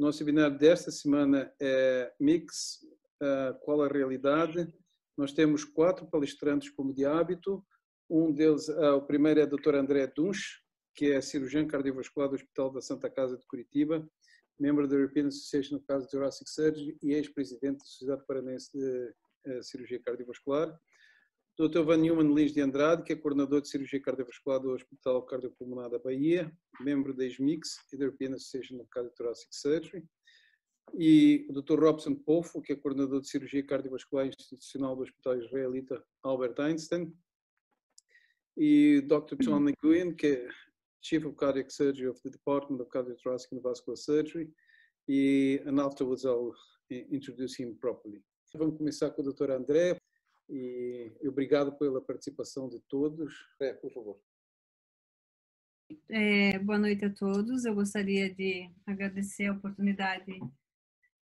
nosso webinar desta semana é Mix, qual a realidade? Nós temos 4 palestrantes como de hábito. Um deles, o primeiro é o Dr. André Dunch, que é cirurgião cardiovascular do Hospital da Santa Casa de Curitiba, membro da European Association of Cardiothoracic Surgery e ex-presidente da Sociedade Paranense de Cirurgia Cardiovascular. Dr. Van Neumann Lins de Andrade, que é coordenador de cirurgia cardiovascular do Hospital Cardiopulmonar da Bahia, membro da ESMICS e da European Association of Cardiothoracic Surgery. E o Dr. Robson Pofo, que é coordenador de cirurgia cardiovascular institucional do Hospital Israelita Albert Einstein. E Dr. John McGuinn, que é Chief of Cardiac Surgery of the Department of Cardiothoracic and Vascular Surgery. And afterwards I'll introduce him properly. Vamos começar com o Dr. André. E obrigado pela participação de todos. Por favor. Boa noite a todos. Eu gostaria de agradecer a oportunidade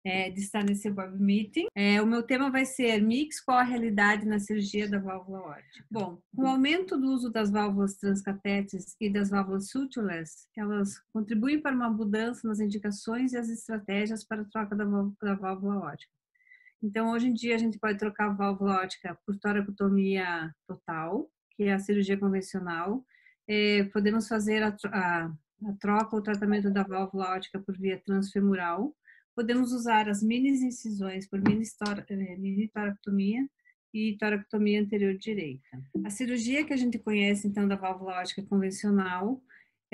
de estar nesse web meeting. O meu tema vai ser Mix, qual a realidade na cirurgia da válvula aórtica? Bom, com o aumento do uso das válvulas transcatéteres e das válvulas sutureless, elas contribuem para uma mudança nas indicações e as estratégias para a troca da válvula aórtica. Então, hoje em dia, a gente pode trocar a válvula aórtica por toracotomia total, que é a cirurgia convencional. Podemos fazer a troca ou tratamento da válvula aórtica por via transfemoral. Podemos usar as mini incisões por mini toracotomia e toracotomia anterior direita. A cirurgia que a gente conhece, então, da válvula aórtica convencional,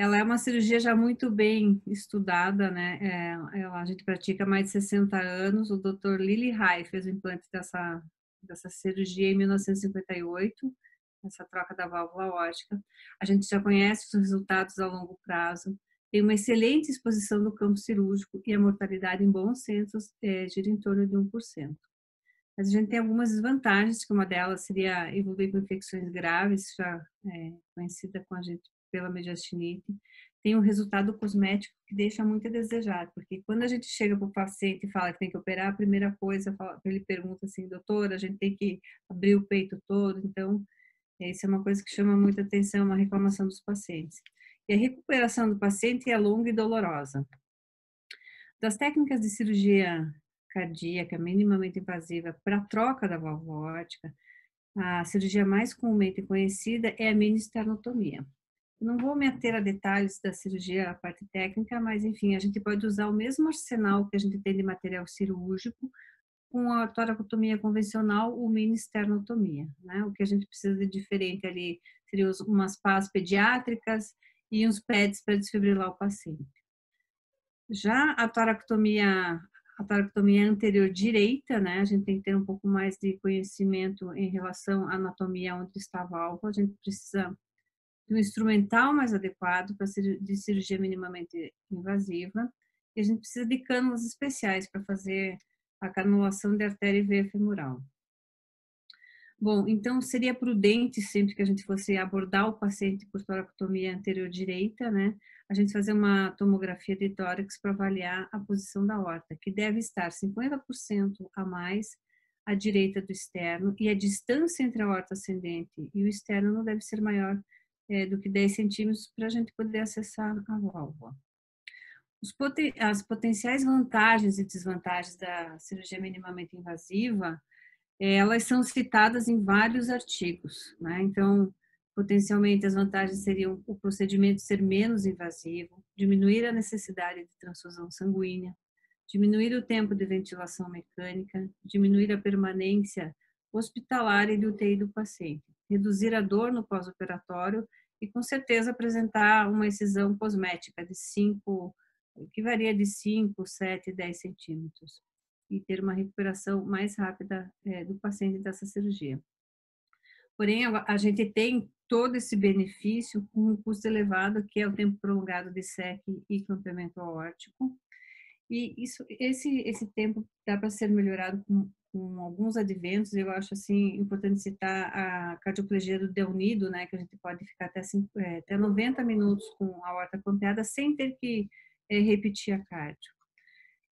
ela é uma cirurgia já muito bem estudada, né? A gente pratica há mais de 60 anos. O Dr. Lili Hai fez o implante dessa cirurgia em 1958, essa troca da válvula aórtica. A gente já conhece os resultados a longo prazo, tem uma excelente exposição do campo cirúrgico e a mortalidade em bons centros gira em torno de 1%. Mas a gente tem algumas desvantagens, que uma delas seria evoluir com infecções graves, já conhecida com a gente pela mediastinite. Tem um resultado cosmético que deixa muito a desejar, porque quando a gente chega para o paciente e fala que tem que operar, a primeira coisa, ele pergunta assim, doutor, a gente tem que abrir o peito todo, então, isso é uma coisa que chama muita atenção, uma reclamação dos pacientes. E a recuperação do paciente é longa e dolorosa. Das técnicas de cirurgia cardíaca minimamente invasiva para a troca da válvula aórtica, a cirurgia mais comumente conhecida é a mini esternotomia. Não vou me ater a detalhes da cirurgia, a parte técnica, mas enfim, a gente pode usar o mesmo arsenal que a gente tem de material cirúrgico com a toracotomia convencional ou mini esternotomia, né? O que a gente precisa de diferente ali seriam umas pás pediátricas e uns pads para desfibrilar o paciente. Já a toracotomia anterior direita, né? A gente tem que ter um pouco mais de conhecimento em relação à anatomia onde está a válvula, a gente precisa de um instrumental mais adequado para de cirurgia minimamente invasiva, e a gente precisa de cânulas especiais para fazer a canulação de artéria e veia femoral. Bom, então seria prudente, sempre que a gente fosse abordar o paciente por toracotomia anterior direita, né, a gente fazer uma tomografia de tórax para avaliar a posição da aorta, que deve estar 50% a mais à direita do externo, e a distância entre a aorta ascendente e o externo não deve ser maior do que 10 centímetros para a gente poder acessar a válvula. As potenciais vantagens e desvantagens da cirurgia minimamente invasiva, elas são citadas em vários artigos, né? Então, potencialmente as vantagens seriam o procedimento ser menos invasivo, diminuir a necessidade de transfusão sanguínea, diminuir o tempo de ventilação mecânica, diminuir a permanência hospitalar e de UTI do paciente, reduzir a dor no pós-operatório e, com certeza, apresentar uma incisão cosmética de 5, que varia de 5, 7, 10 centímetros, e ter uma recuperação mais rápida do paciente dessa cirurgia. Porém, a gente tem todo esse benefício com um custo elevado, que é o tempo prolongado de SEC e clampamento aórtico. E esse tempo dá para ser melhorado com alguns adventos. Eu acho assim importante citar a cardioplegia do Delnido, né, que a gente pode ficar até 90 minutos com a aorta clampeada sem ter que repetir a cardio.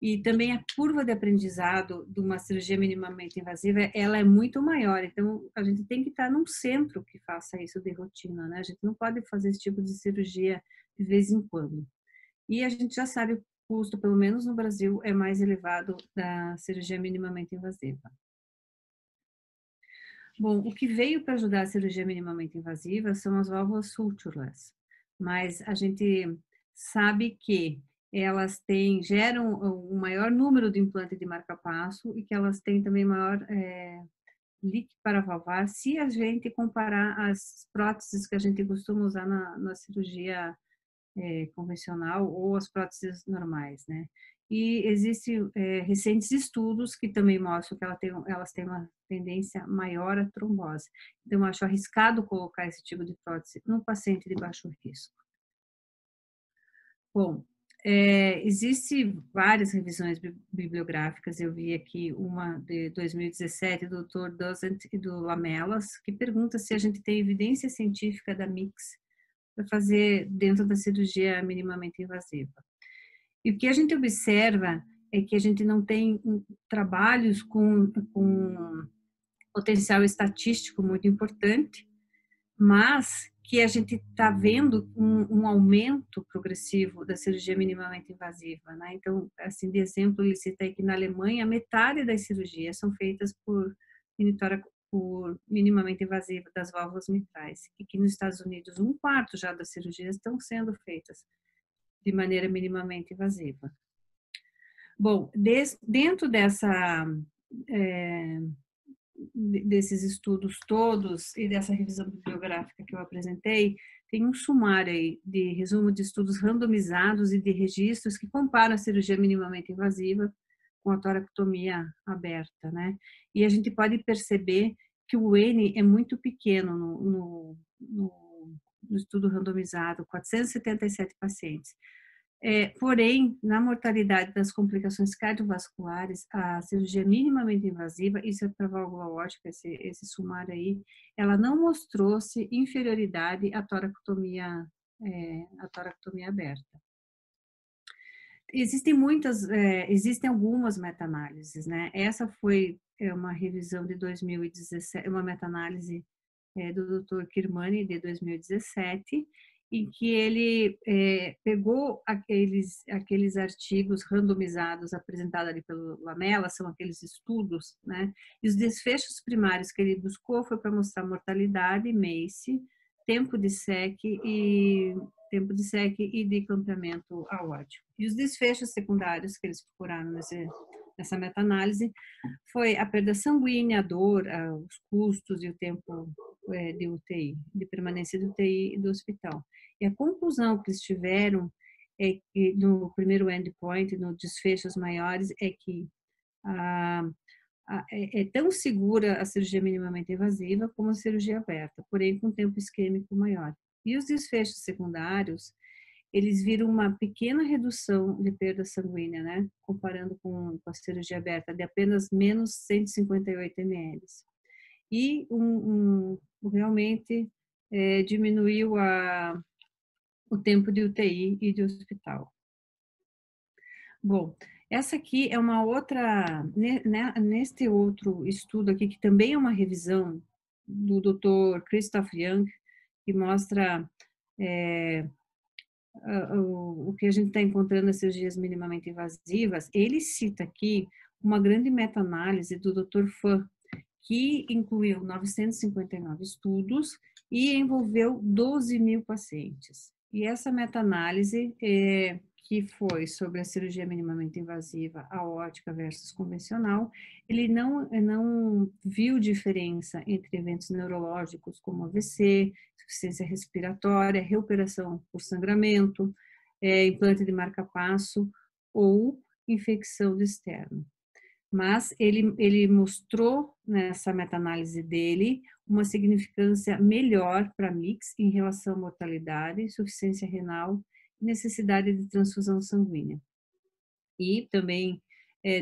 E também a curva de aprendizado de uma cirurgia minimamente invasiva, ela é muito maior. Então, a gente tem que estar num centro que faça isso de rotina, né? A gente não pode fazer esse tipo de cirurgia de vez em quando. E a gente já sabe custo, pelo menos no Brasil, é mais elevado da cirurgia minimamente invasiva. Bom, o que veio para ajudar a cirurgia minimamente invasiva são as válvulas sutureless, mas a gente sabe que elas geram um maior número de implantes de marca-passo e que elas têm também maior líquido para valvar, se a gente comparar as próteses que a gente costuma usar na cirurgia convencional ou as próteses normais, né? E existem recentes estudos que também mostram que elas têm uma tendência maior à trombose. Então, eu acho arriscado colocar esse tipo de prótese num paciente de baixo risco. Bom, existem várias revisões bibliográficas, eu vi aqui uma de 2017 do Dr. Dozent e do Lamelas, que pergunta se a gente tem evidência científica da mix para fazer dentro da cirurgia minimamente invasiva. E o que a gente observa é que a gente não tem trabalhos com potencial estatístico muito importante, mas que a gente está vendo um aumento progressivo da cirurgia minimamente invasiva, né? Então, assim, de exemplo, ele cita aí que na Alemanha, metade das cirurgias são feitas por minimamente invasiva das válvulas mitrais, e que nos Estados Unidos, 1/4 já das cirurgias estão sendo feitas de maneira minimamente invasiva. Bom, dentro desses estudos todos e dessa revisão bibliográfica que eu apresentei, tem um sumário aí de resumo de estudos randomizados e de registros que comparam a cirurgia minimamente invasiva com a toracotomia aberta, né? E a gente pode perceber que o N é muito pequeno no estudo randomizado, 477 pacientes. Porém, na mortalidade das complicações cardiovasculares, a cirurgia minimamente invasiva, isso é para válvula aórtica, esse sumário aí, ela não mostrou-se inferioridade à toracotomia aberta. Existem algumas meta-análises, né? Essa foi uma revisão de 2017, uma meta-análise do Dr. Kirmani, de 2017, em que ele pegou aqueles artigos randomizados apresentados ali pelo Lamela, são aqueles estudos, né? E os desfechos primários que ele buscou foi para mostrar mortalidade, MACE, tempo de SEC e de clampamento aórtico. E os desfechos secundários que eles procuraram nessa meta-análise foi a perda sanguínea, a dor, os custos e o tempo de UTI, de permanência de UTI e do hospital. E a conclusão que eles tiveram é que no primeiro endpoint, nos desfechos maiores, é que é tão segura a cirurgia minimamente invasiva como a cirurgia aberta, porém com tempo isquêmico maior. E os desfechos secundários, eles viram uma pequena redução de perda sanguínea, né? Comparando com a cirurgia aberta, de apenas menos 158 ml. E realmente diminuiu o tempo de UTI e de hospital. Bom, essa aqui é uma outra, neste outro estudo aqui, que também é uma revisão do Dr. Christoph Young, que mostra o que a gente está encontrando nas cirurgias minimamente invasivas. Ele cita aqui uma grande meta-análise do Dr. Fan, que incluiu 959 estudos e envolveu 12.000 pacientes. E essa meta-análise, que foi sobre a cirurgia minimamente invasiva aórtica versus convencional, ele não viu diferença entre eventos neurológicos como AVC, insuficiência respiratória, reoperação por sangramento, implante de marca-passo ou infecção do externo. Mas ele mostrou nessa meta-análise dele uma significância melhor para mix em relação à mortalidade, insuficiência renal e necessidade de transfusão sanguínea. E também,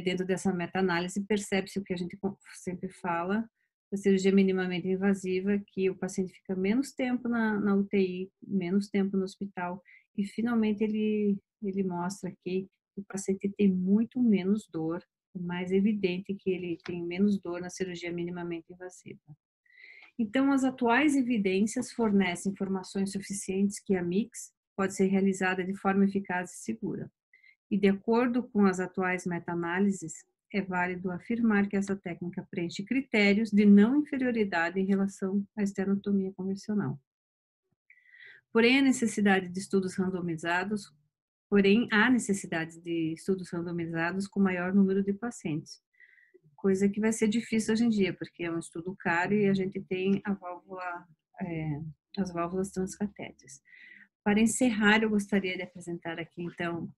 dentro dessa meta-análise, percebe-se o que a gente sempre fala, da cirurgia minimamente invasiva, que o paciente fica menos tempo na UTI, menos tempo no hospital, e finalmente ele mostra aqui que o paciente tem muito menos dor, é mais evidente que ele tem menos dor na cirurgia minimamente invasiva. Então, as atuais evidências fornecem informações suficientes que a mix pode ser realizada de forma eficaz e segura. e de acordo com as atuais meta-análises, é válido afirmar que essa técnica preenche critérios de não inferioridade em relação à estenotomia convencional. Porém, há necessidade de estudos randomizados com maior número de pacientes, coisa que vai ser difícil hoje em dia, porque é um estudo caro e a gente tem as válvulas transcatéteres. Para encerrar, eu gostaria de apresentar aqui, então,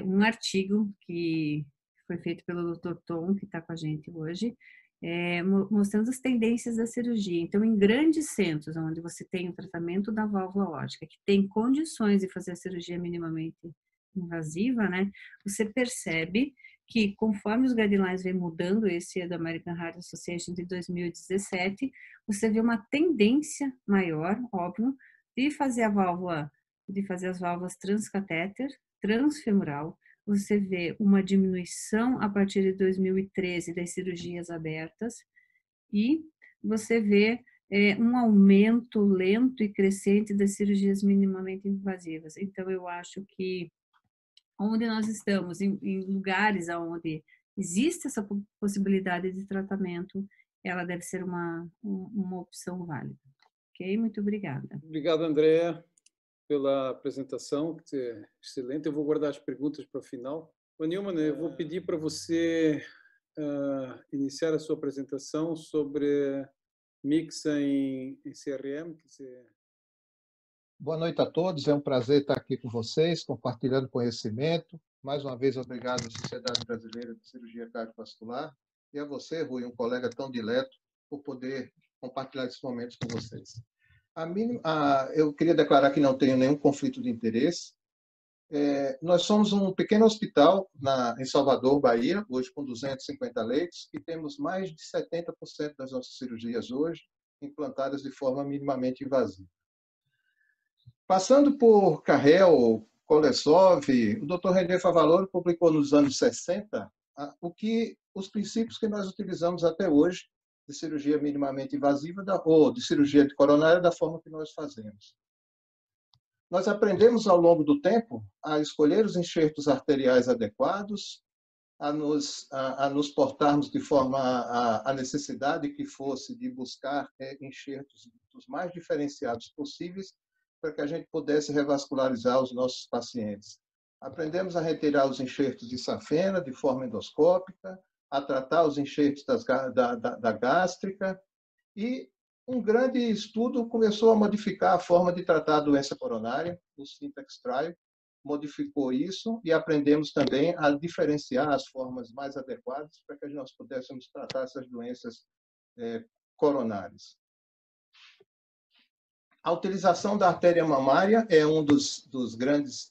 um artigo que foi feito pelo Dr. Tom, que está com a gente hoje, mostrando as tendências da cirurgia. Então, em grandes centros, onde você tem o tratamento da válvula aórtica, que tem condições de fazer a cirurgia minimamente invasiva, né, você percebe que, conforme os guidelines vêm mudando, esse é da American Heart Association de 2017, você vê uma tendência maior, óbvio, de fazer as válvulas transcatéter, transfemoral. Você vê uma diminuição a partir de 2013 das cirurgias abertas e você vê um aumento lento e crescente das cirurgias minimamente invasivas. Então, eu acho que onde nós estamos, em lugares onde existe essa possibilidade de tratamento, ela deve ser uma opção válida. Ok? Muito obrigada. Obrigado, Andréa, pela apresentação, que é excelente. Eu vou guardar as perguntas para o final. Nilman, eu vou pedir para você iniciar a sua apresentação sobre mix em CRM. Boa noite a todos, é um prazer estar aqui com vocês, compartilhando conhecimento. Mais uma vez, obrigado à Sociedade Brasileira de Cirurgia Cardiovascular e a você, Rui, um colega tão dileto, por poder compartilhar esses momentos com vocês. Eu queria declarar que não tenho nenhum conflito de interesse. Nós somos um pequeno hospital em Salvador, Bahia, hoje com 250 leitos, e temos mais de 70% das nossas cirurgias hoje implantadas de forma minimamente invasiva. Passando por Carrel, Kolesov, o Dr. René Favaloro publicou nos anos 60 os princípios que nós utilizamos até hoje de cirurgia minimamente invasiva ou de cirurgia de coronária da forma que nós fazemos. Nós aprendemos ao longo do tempo a escolher os enxertos arteriais adequados, a nos portarmos de forma a necessidade que fosse de buscar enxertos dos mais diferenciados possíveis para que a gente pudesse revascularizar os nossos pacientes. Aprendemos a retirar os enxertos de safena de forma endoscópica, a tratar os enxertos da gástrica, e um grande estudo começou a modificar a forma de tratar a doença coronária, o Syntax Trial modificou isso, e aprendemos também a diferenciar as formas mais adequadas para que nós pudéssemos tratar essas doenças coronárias. A utilização da artéria mamária é um dos grandes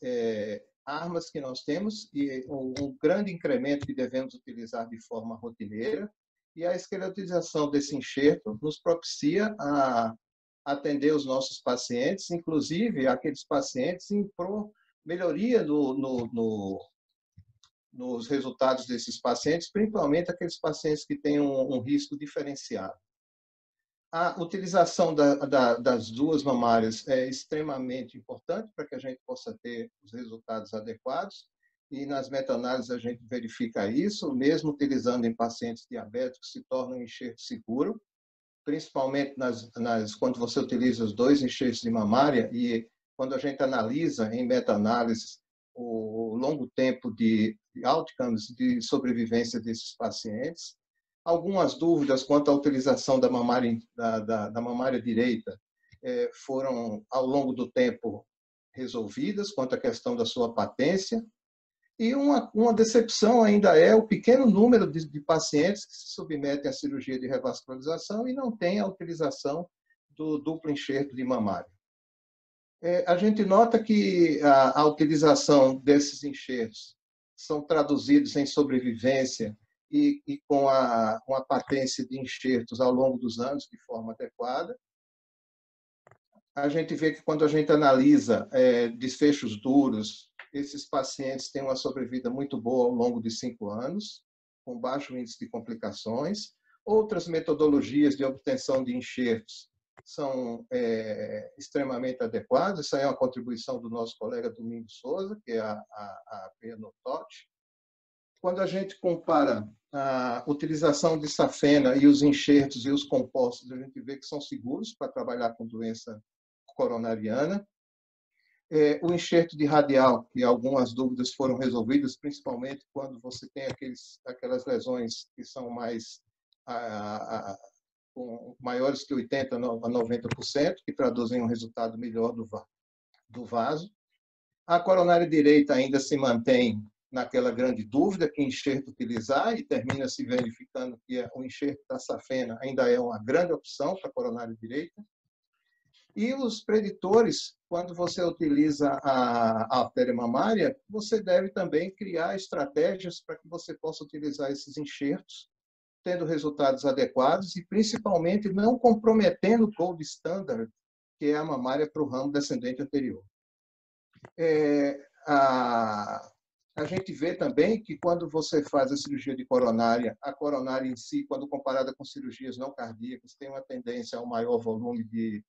armas que nós temos e um grande incremento que devemos utilizar de forma rotineira. E a esclerotização desse enxerto nos propicia a atender os nossos pacientes, inclusive aqueles pacientes em melhoria nos resultados desses pacientes, principalmente aqueles pacientes que têm um risco diferenciado. A utilização das duas mamárias é extremamente importante para que a gente possa ter os resultados adequados, e nas meta-análises a gente verifica isso, mesmo utilizando em pacientes diabéticos, se torna um enxerto seguro, principalmente quando você utiliza os dois enxertos de mamária, e quando a gente analisa em meta-análises o longo tempo de outcomes de sobrevivência desses pacientes. Algumas dúvidas quanto à utilização da mamária direita foram, ao longo do tempo, resolvidas, quanto à questão da sua patência. E uma decepção ainda é o pequeno número de pacientes que se submetem à cirurgia de revascularização e não têm a utilização do duplo enxerto de mamária. A gente nota que a utilização desses enxertos são traduzidos em sobrevivência e com uma patência de enxertos ao longo dos anos de forma adequada. A gente vê que quando a gente analisa desfechos duros, esses pacientes têm uma sobrevida muito boa ao longo de 5 anos, com baixo índice de complicações. Outras metodologias de obtenção de enxertos são extremamente adequados. Isso aí é uma contribuição do nosso colega Domingos Souza, que é a Penotote. Quando a gente compara a utilização de safena e os enxertos e os compostos, a gente vê que são seguros para trabalhar com doença coronariana. O enxerto de radial, que algumas dúvidas foram resolvidas, principalmente quando você tem aquelas lesões que são mais maiores que 80% a 90%, que traduzem um resultado melhor do vaso. A coronária direita ainda se mantém naquela grande dúvida que enxerto utilizar, e termina se verificando que o enxerto da safena ainda é uma grande opção para a coronária direita. E os preditores, quando você utiliza a artéria mamária, você deve também criar estratégias para que você possa utilizar esses enxertos, tendo resultados adequados e, principalmente, não comprometendo o gold standard, que é a mamária para o ramo descendente anterior. A gente vê também que quando você faz a cirurgia de coronária, a coronária em si, quando comparada com cirurgias não cardíacas, tem uma tendência a um maior volume de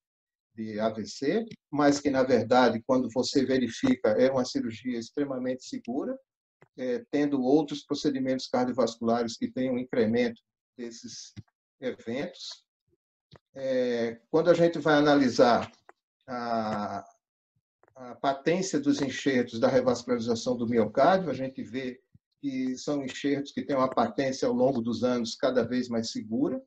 AVC, mas que, na verdade, quando você verifica, é uma cirurgia extremamente segura, tendo outros procedimentos cardiovasculares que têm um incremento desses eventos. Quando a gente vai analisar a patência dos enxertos da revascularização do miocárdio, a gente vê que são enxertos que têm uma patência ao longo dos anos cada vez mais segura,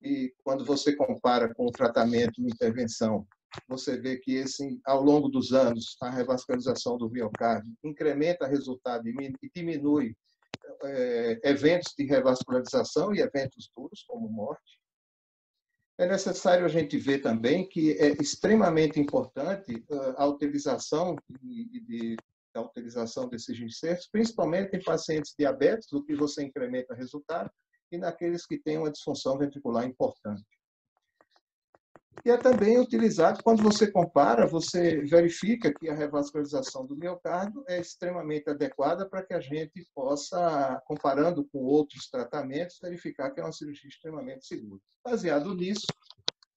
e quando você compara com o tratamento e intervenção, você vê que ao longo dos anos, a revascularização do miocárdio incrementa resultado e diminui eventos de revascularização e eventos duros, como morte. É necessário a gente ver também que é extremamente importante a utilização desses enxertos, principalmente em pacientes diabéticos, o que você incrementa resultado, e naqueles que têm uma disfunção ventricular importante. E é também utilizado, quando você compara, você verifica que a revascularização do miocárdio é extremamente adequada para que a gente possa, comparando com outros tratamentos, verificar que é uma cirurgia extremamente segura. Baseado nisso,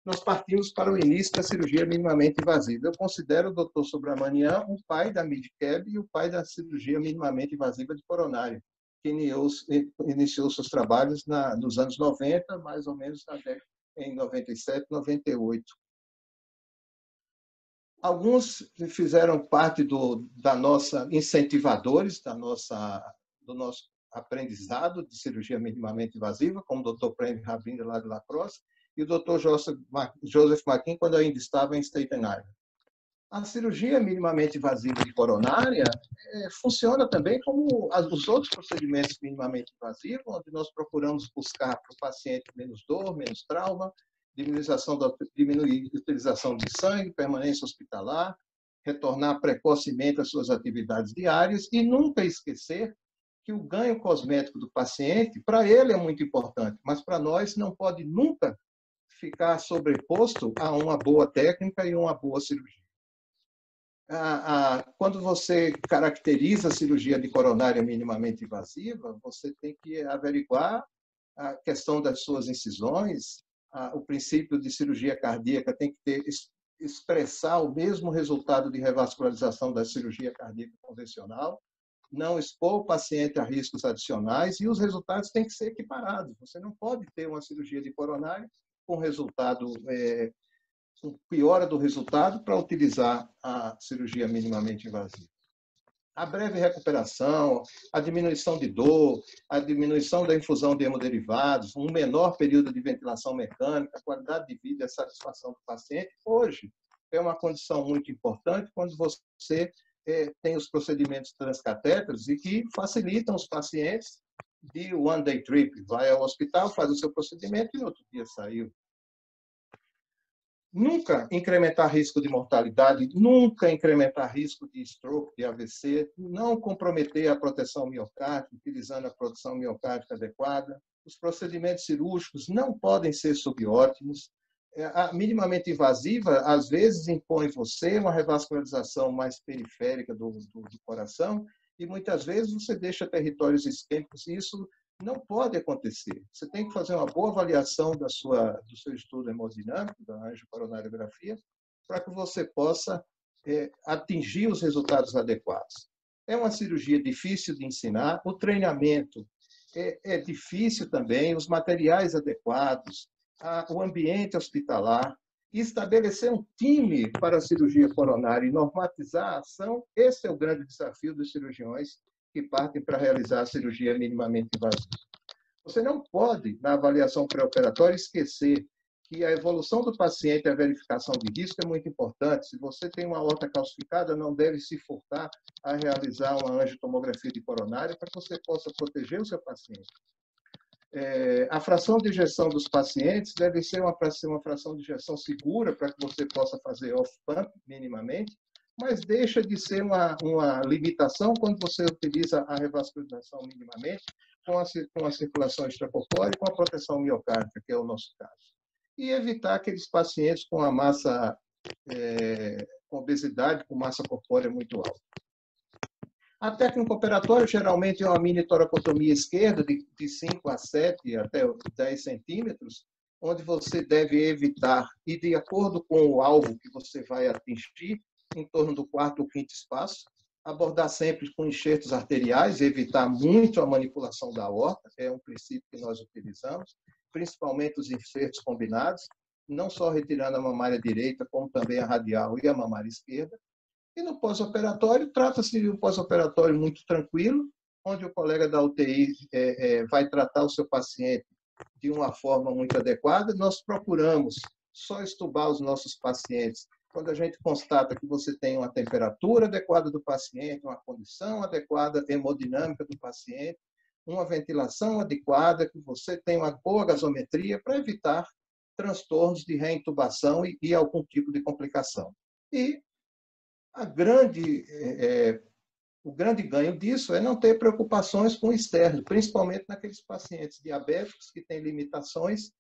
nós partimos para o início da cirurgia minimamente invasiva. Eu considero o Dr. Subramanian um pai da MidCab e o pai da cirurgia minimamente invasiva de coronária, que iniciou seus trabalhos nos anos 90, mais ou menos em 97, 98. Alguns fizeram parte da nossa incentivadores, do nosso aprendizado de cirurgia minimamente invasiva, como o Dr. Prem Rabinder, lá de La Crosse, e o Dr. Joseph McKean, quando ainda estava em Staten Island. A cirurgia minimamente invasiva de coronária funciona também como os outros procedimentos minimamente invasivos, onde nós procuramos buscar para o paciente menos dor, menos trauma, diminuir a utilização de sangue, permanência hospitalar, retornar precocemente às suas atividades diárias e nunca esquecer que o ganho cosmético do paciente, para ele é muito importante, mas para nós não pode nunca ficar sobreposto a uma boa técnica e uma boa cirurgia. Quando você caracteriza a cirurgia de coronária minimamente invasiva, você tem que averiguar a questão das suas incisões, o princípio de cirurgia cardíaca tem que expressar o mesmo resultado de revascularização da cirurgia cardíaca convencional, não expor o paciente a riscos adicionais e os resultados têm que ser equiparados. Você não pode ter uma cirurgia de coronária com resultado com piora do resultado para utilizar a cirurgia minimamente invasiva. A breve recuperação, a diminuição de dor, a diminuição da infusão de hemoderivados, um menor período de ventilação mecânica, a qualidade de vida e a satisfação do paciente, hoje é uma condição muito importante quando você tem os procedimentos transcatéteros e que facilitam os pacientes de one-day trip. Vai ao hospital, faz o seu procedimento e no outro dia saiu. Nunca incrementar risco de mortalidade, nunca incrementar risco de stroke, de AVC, não comprometer a proteção miocárdica, utilizando a proteção miocárdica adequada. Os procedimentos cirúrgicos não podem ser subótimos. A minimamente invasiva, às vezes, impõe você uma revascularização mais periférica do coração e, muitas vezes, você deixa territórios isquêmicos. Isso Não pode acontecer. Você tem que fazer uma boa avaliação do seu estudo hemodinâmico, da angiocoronariografia, para que você possa atingir os resultados adequados. É uma cirurgia difícil de ensinar, o treinamento é difícil também, os materiais adequados, o ambiente hospitalar, estabelecer um time para a cirurgia coronária e normatizar a ação, esse é o grande desafio dos cirurgiões que partem para realizar a cirurgia minimamente invasiva. Você não pode, na avaliação pré-operatória, esquecer que a evolução do paciente e a verificação de risco é muito importante. Se você tem uma aorta calcificada, não deve se furtar a realizar uma angiotomografia de coronária para que você possa proteger o seu paciente. A fração de ejeção dos pacientes deve ser uma fração de ejeção segura para que você possa fazer off-pump minimamente, mas deixa de ser uma limitação quando você utiliza a revascularização minimamente com a circulação extracorpórea e com a proteção miocárdica, que é o nosso caso. E evitar aqueles pacientes com a massa, com obesidade, com massa corpórea muito alta. A técnica operatória geralmente é uma mini toracotomia esquerda de 5 a 7 até 10 centímetros, onde você deve evitar, e de acordo com o alvo que você vai atingir, em torno do quarto ou quinto espaço, abordar sempre com enxertos arteriais, evitar muito a manipulação da aorta, é um princípio que nós utilizamos, principalmente os enxertos combinados, não só retirando a mamária direita, como também a radial e a mamária esquerda. E no pós-operatório, trata-se de um pós-operatório muito tranquilo, onde o colega da UTI vai tratar o seu paciente de uma forma muito adequada. Nós procuramos só estubar os nossos pacientes quando a gente constata que você tem uma temperatura adequada do paciente, uma condição adequada hemodinâmica do paciente, uma ventilação adequada, que você tem uma boa gasometria para evitar transtornos de reintubação e algum tipo de complicação. E o grande ganho disso é não ter preocupações com o externo, principalmente naqueles pacientes diabéticos que têm limitações,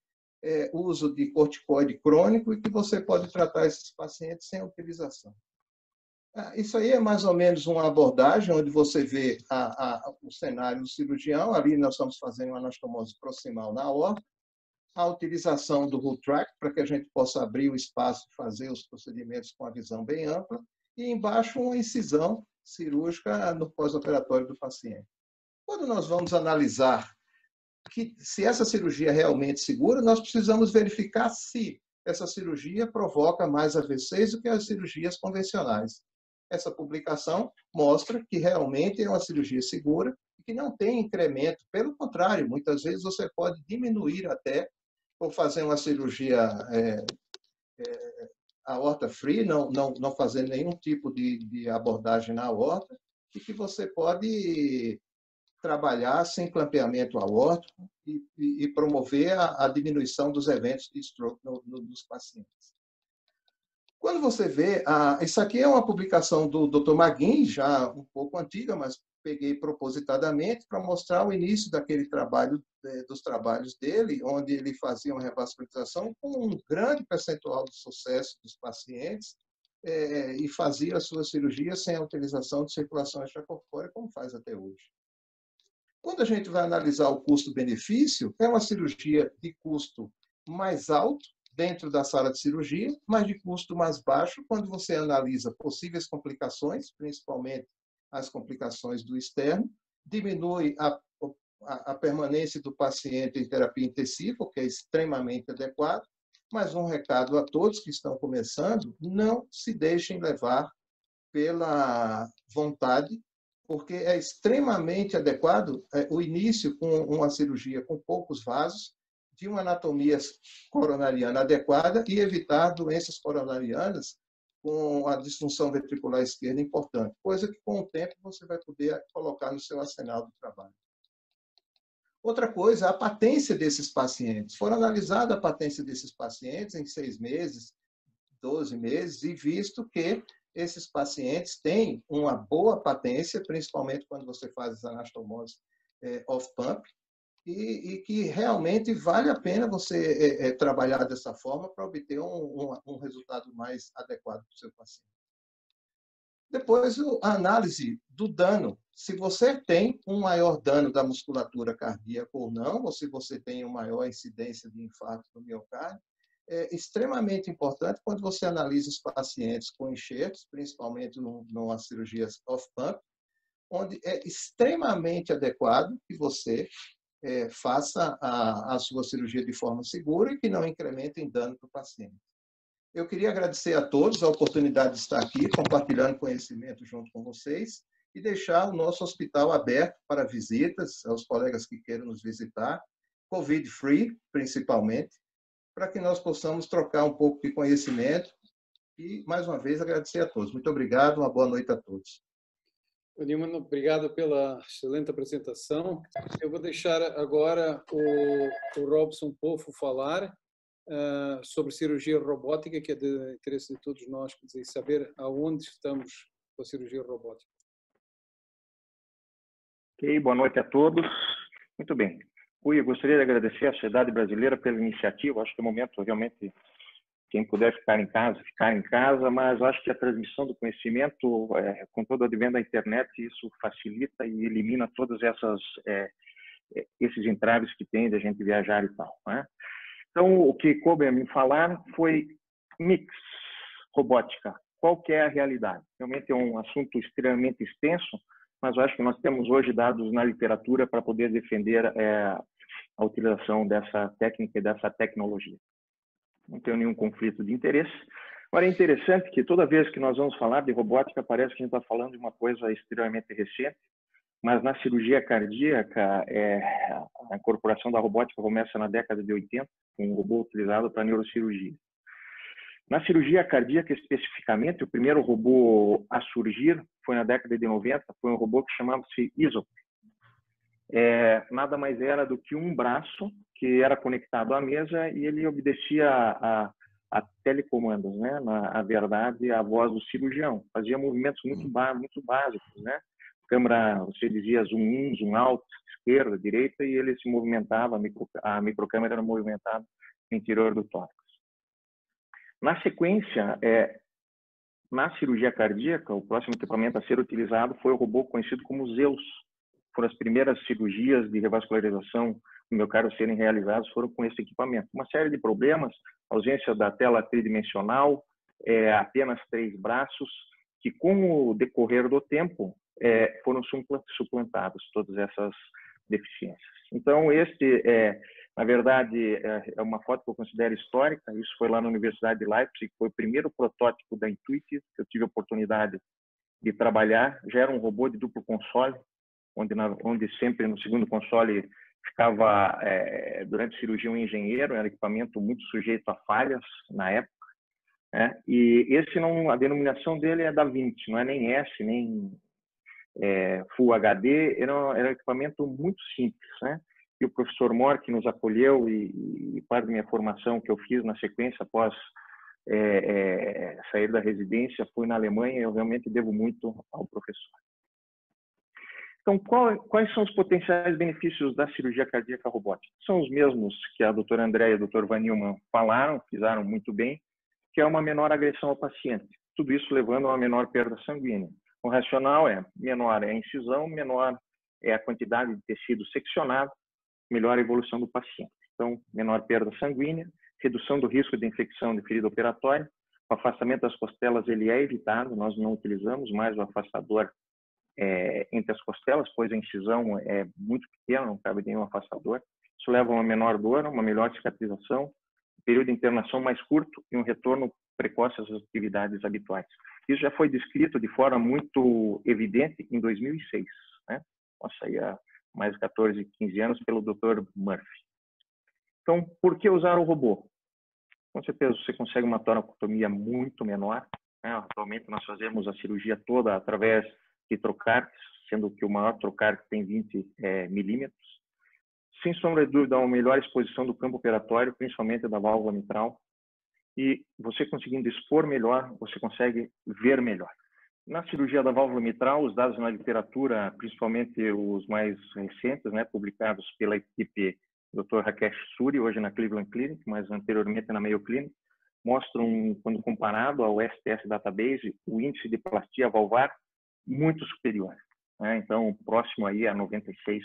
uso de corticoide crônico e que você pode tratar esses pacientes sem utilização. Isso aí é mais ou menos uma abordagem onde você vê o cenário do cirurgião. Ali nós estamos fazendo uma anastomose proximal na aorta, a utilização do Root Track para que a gente possa abrir o espaço e fazer os procedimentos com a visão bem ampla, e embaixo uma incisão cirúrgica no pós-operatório do paciente. Quando nós vamos analisar se essa cirurgia é realmente segura, nós precisamos verificar se essa cirurgia provoca mais AVCs do que as cirurgias convencionais. Essa publicação mostra que realmente é uma cirurgia segura e que não tem incremento. Pelo contrário, muitas vezes você pode diminuir até, ou fazer uma cirurgia aorta free, não fazendo nenhum tipo de abordagem na aorta, e que você pode trabalhar sem clampeamento aórtico e promover a diminuição dos eventos de stroke nos pacientes. Quando você vê, isso aqui é uma publicação do Dr. Maguin, já um pouco antiga, mas peguei propositadamente para mostrar o início daquele trabalho, dos trabalhos dele, onde ele fazia uma revascularização com um grande percentual de sucesso dos pacientes e fazia a sua cirurgia sem a utilização de circulação extracorpórea, como faz até hoje. Quando a gente vai analisar o custo-benefício, é uma cirurgia de custo mais alto dentro da sala de cirurgia, mas de custo mais baixo quando você analisa possíveis complicações, principalmente as complicações do externo, diminui a permanência do paciente em terapia intensiva, o que é extremamente adequado, mas um recado a todos que estão começando, não se deixem levar pela vontade, porque é extremamente adequado o início com uma cirurgia com poucos vasos, de uma anatomia coronariana adequada e evitar doenças coronarianas com a disfunção ventricular esquerda importante, coisa que com o tempo você vai poder colocar no seu arsenal de trabalho. Outra coisa, a patência desses pacientes. Foram analisada a patência desses pacientes em 6 meses, 12 meses, e visto que esses pacientes têm uma boa patência, principalmente quando você faz as anastomoses off-pump, e que realmente vale a pena você trabalhar dessa forma para obter um resultado mais adequado para o seu paciente. Depois, a análise do dano se você tem um maior dano da musculatura cardíaca ou não, ou se você tem uma maior incidência de infarto do miocárdio. É extremamente importante quando você analisa os pacientes com enxertos, principalmente numa cirurgia off-pump, onde é extremamente adequado que você faça a sua cirurgia de forma segura e que não incremente em dano para o paciente. Eu queria agradecer a todos a oportunidade de estar aqui compartilhando conhecimento junto com vocês e deixar o nosso hospital aberto para visitas aos colegas que queiram nos visitar, COVID-free principalmente, para que nós possamos trocar um pouco de conhecimento e, mais uma vez, agradecer a todos. Muito obrigado, uma boa noite a todos. Nilman, obrigado pela excelente apresentação. Eu vou deixar agora o Robson Pofo falar sobre cirurgia robótica, que é de interesse de todos nós, quer dizer, saber aonde estamos com a cirurgia robótica. Ok, boa noite a todos. Muito bem. Eu gostaria de agradecer à sociedade brasileira pela iniciativa. Acho que é o momento, realmente, quem puder ficar em casa, mas acho que a transmissão do conhecimento, com todo o advento da internet, isso facilita e elimina todos esses entraves que tem de a gente viajar e tal, né? Então, o que coube a mim falar foi mix, robótica. Qual que é a realidade? Realmente é um assunto extremamente extenso, mas eu acho que nós temos hoje dados na literatura para poder defender a utilização dessa técnica e dessa tecnologia. Não tenho nenhum conflito de interesse. Agora, é interessante que toda vez que nós vamos falar de robótica, parece que a gente está falando de uma coisa extremamente recente, mas na cirurgia cardíaca, a incorporação da robótica começa na década de 80, com um robô utilizado para neurocirurgia. Na cirurgia cardíaca, especificamente, o primeiro robô a surgir foi na década de 90, foi um robô que chamava-se ISOP. Nada mais era do que um braço que era conectado à mesa e ele obedecia a telecomandos, né? Na verdade, a voz do cirurgião. Fazia movimentos muito básicos, né? Câmera, você dizia zoom in, zoom out, esquerda, direita, e ele se movimentava, a microcâmera era movimentada no interior do tórax. Na sequência, na cirurgia cardíaca, o próximo equipamento a ser utilizado foi o robô conhecido como Zeus. Foram as primeiras cirurgias de revascularização do miocárdio serem realizadas foram com esse equipamento. Uma série de problemas, ausência da tela tridimensional, apenas 3 braços, que com o decorrer do tempo foram suplantadas todas essas deficiências. Então, na verdade, é uma foto que eu considero histórica. Isso foi lá na Universidade de Leipzig, foi o primeiro protótipo da Intuitive que eu tive a oportunidade de trabalhar. Já era um robô de duplo console, onde sempre no segundo console ficava, durante a cirurgia, um engenheiro. Era um equipamento muito sujeito a falhas na época. E a denominação dele é Da Vinci, não é nem S, nem Full HD, era um equipamento muito simples, né? E o professor Mohr, que nos acolheu, e parte da minha formação que eu fiz na sequência após sair da residência, foi na Alemanha, e eu realmente devo muito ao professor. Então, quais são os potenciais benefícios da cirurgia cardíaca robótica? São os mesmos que a doutora André e o doutor Van Nilman falaram, fizeram muito bem, que é uma menor agressão ao paciente. Tudo isso levando a uma menor perda sanguínea. O racional menor é a incisão, menor é a quantidade de tecido seccionado, melhor a evolução do paciente. Então, menor perda sanguínea, redução do risco de infecção de ferida operatória, o afastamento das costelas ele é evitado, nós não utilizamos mais o afastador entre as costelas, pois a incisão é muito pequena, não cabe nenhum afastador. Isso leva a uma menor dor, uma melhor cicatrização, período de internação mais curto e um retorno precoce às atividades habituais. Isso já foi descrito de forma muito evidente em 2006, né? Nossa, aí há mais de 14, 15 anos, pelo Dr. Murphy. Então, por que usar o robô? Com certeza você consegue uma toracotomia muito menor, né? Atualmente nós fazemos a cirurgia toda através de trocar, sendo que o maior trocar tem 20 milímetros. Sem sombra de dúvida, uma melhor exposição do campo operatório, principalmente da válvula mitral. E você conseguindo expor melhor, você consegue ver melhor. Na cirurgia da válvula mitral, os dados na literatura, principalmente os mais recentes, né, publicados pela equipe Dr. Rakesh Suri, hoje na Cleveland Clinic, mas anteriormente na Mayo Clinic, mostram, quando comparado ao STS Database, o índice de plastia valvar muito superior. né? Então, próximo aí a 96%,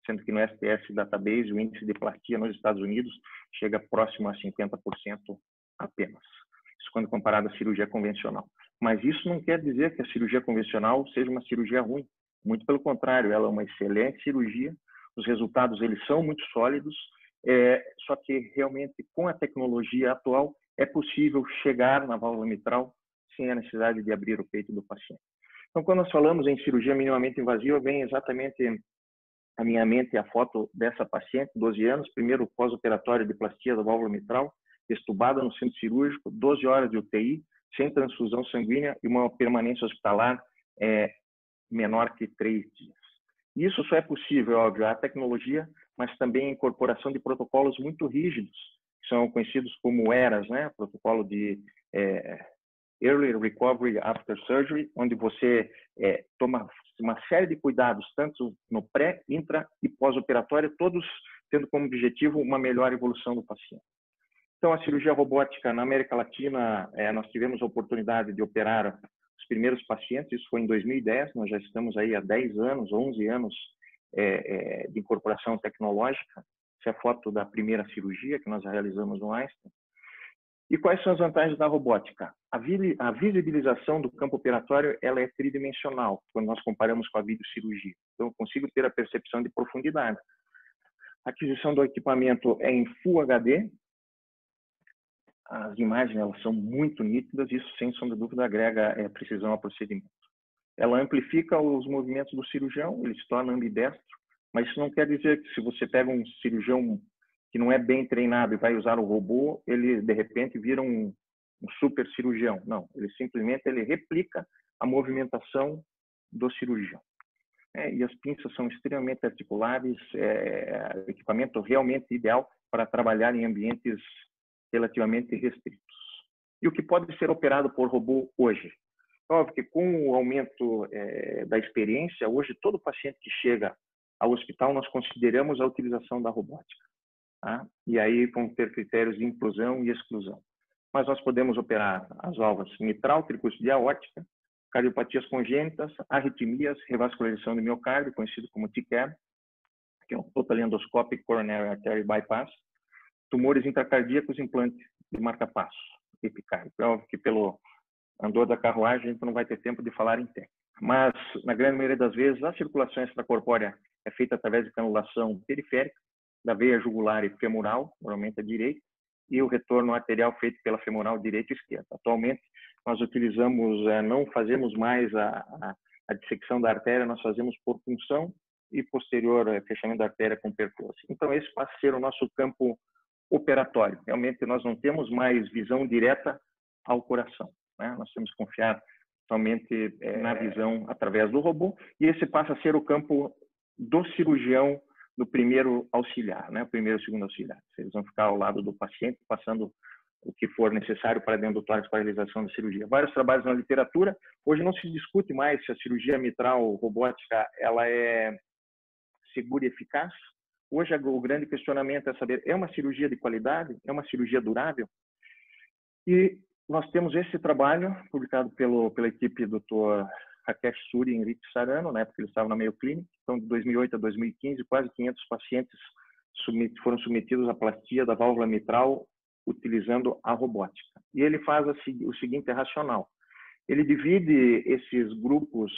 sendo que no STS Database o índice de plastia nos Estados Unidos chega próximo a 50% apenas. Isso quando comparado à cirurgia convencional. Mas isso não quer dizer que a cirurgia convencional seja uma cirurgia ruim. Muito pelo contrário, ela é uma excelente cirurgia. Os resultados eles são muito sólidos. Só que realmente com a tecnologia atual é possível chegar na válvula mitral sem a necessidade de abrir o peito do paciente. Então, quando nós falamos em cirurgia minimamente invasiva, vem exatamente à minha mente a foto dessa paciente, 12 anos, primeiro pós-operatório de plastia da válvula mitral, extubada no centro cirúrgico, 12 horas de UTI, sem transfusão sanguínea e uma permanência hospitalar menor que 3 dias. Isso só é possível, óbvio, a tecnologia, mas também a incorporação de protocolos muito rígidos, que são conhecidos como ERAS, né? Protocolo de Early Recovery After Surgery, onde você toma uma série de cuidados, tanto no pré, intra e pós-operatório, todos tendo como objetivo uma melhor evolução do paciente. Então, a cirurgia robótica na América Latina, nós tivemos a oportunidade de operar os primeiros pacientes, isso foi em 2010, nós já estamos aí há 10 anos, 11 anos de incorporação tecnológica. Essa é a foto da primeira cirurgia que nós realizamos no Einstein. E quais são as vantagens da robótica? A visibilização do campo operatório ela é tridimensional, quando nós comparamos com a videocirurgia. Então, eu consigo ter a percepção de profundidade. A aquisição do equipamento é em Full HD. As imagens elas são muito nítidas, isso sem sombra de dúvida agrega precisão ao procedimento. Ela amplifica os movimentos do cirurgião, ele se torna ambidestro, mas isso não quer dizer que se você pega um cirurgião que não é bem treinado e vai usar o robô, ele de repente vira um super cirurgião. Não, ele simplesmente replica a movimentação do cirurgião. E as pinças são extremamente articulares, o equipamento realmente ideal para trabalhar em ambientes relativamente restritos. E o que pode ser operado por robô hoje? Óbvio que com o aumento da experiência, hoje todo paciente que chega ao hospital, nós consideramos a utilização da robótica. Tá? E aí vão ter critérios de inclusão e exclusão. Mas nós podemos operar as válvulas mitral, tricúspide aórtica, cardiopatias congênitas, arritmias, revascularização do miocárdio, conhecido como TCAB, que é um Total Endoscopic Coronary Artery Bypass, tumores intracardíacos, implantes de marca-passo, epicárdio. É óbvio que pelo andor da carruagem a gente não vai ter tempo de falar em técnica. Mas, na grande maioria das vezes, a circulação extracorpórea é feita através de canulação periférica, da veia jugular e femoral, normalmente a direita, e o retorno arterial feito pela femoral direita e esquerda. Atualmente, nós utilizamos, não fazemos mais a dissecção da artéria, nós fazemos por punção e posterior fechamento da artéria com percurso. Então, esse passa a ser o nosso campo operatório. Realmente, nós não temos mais visão direta ao coração, né? Nós temos que confiar somente na visão através do robô, e esse passa a ser o campo do cirurgião do primeiro auxiliar, né? O primeiro e o segundo auxiliar. Eles vão ficar ao lado do paciente, passando o que for necessário para dentro do tórax para a realização da cirurgia. Vários trabalhos na literatura. Hoje não se discute mais se a cirurgia mitral robótica ela é segura e eficaz. Hoje o grande questionamento é saber, é uma cirurgia de qualidade? É uma cirurgia durável? E nós temos esse trabalho publicado pela equipe do Dr. Rakesh Suri e Henrique Sarano, na época ele estava na Mayo Clinic. Então, de 2008 a 2015, quase 500 pacientes foram submetidos à plastia da válvula mitral utilizando a robótica. E ele faz o seguinte racional. Ele divide esses grupos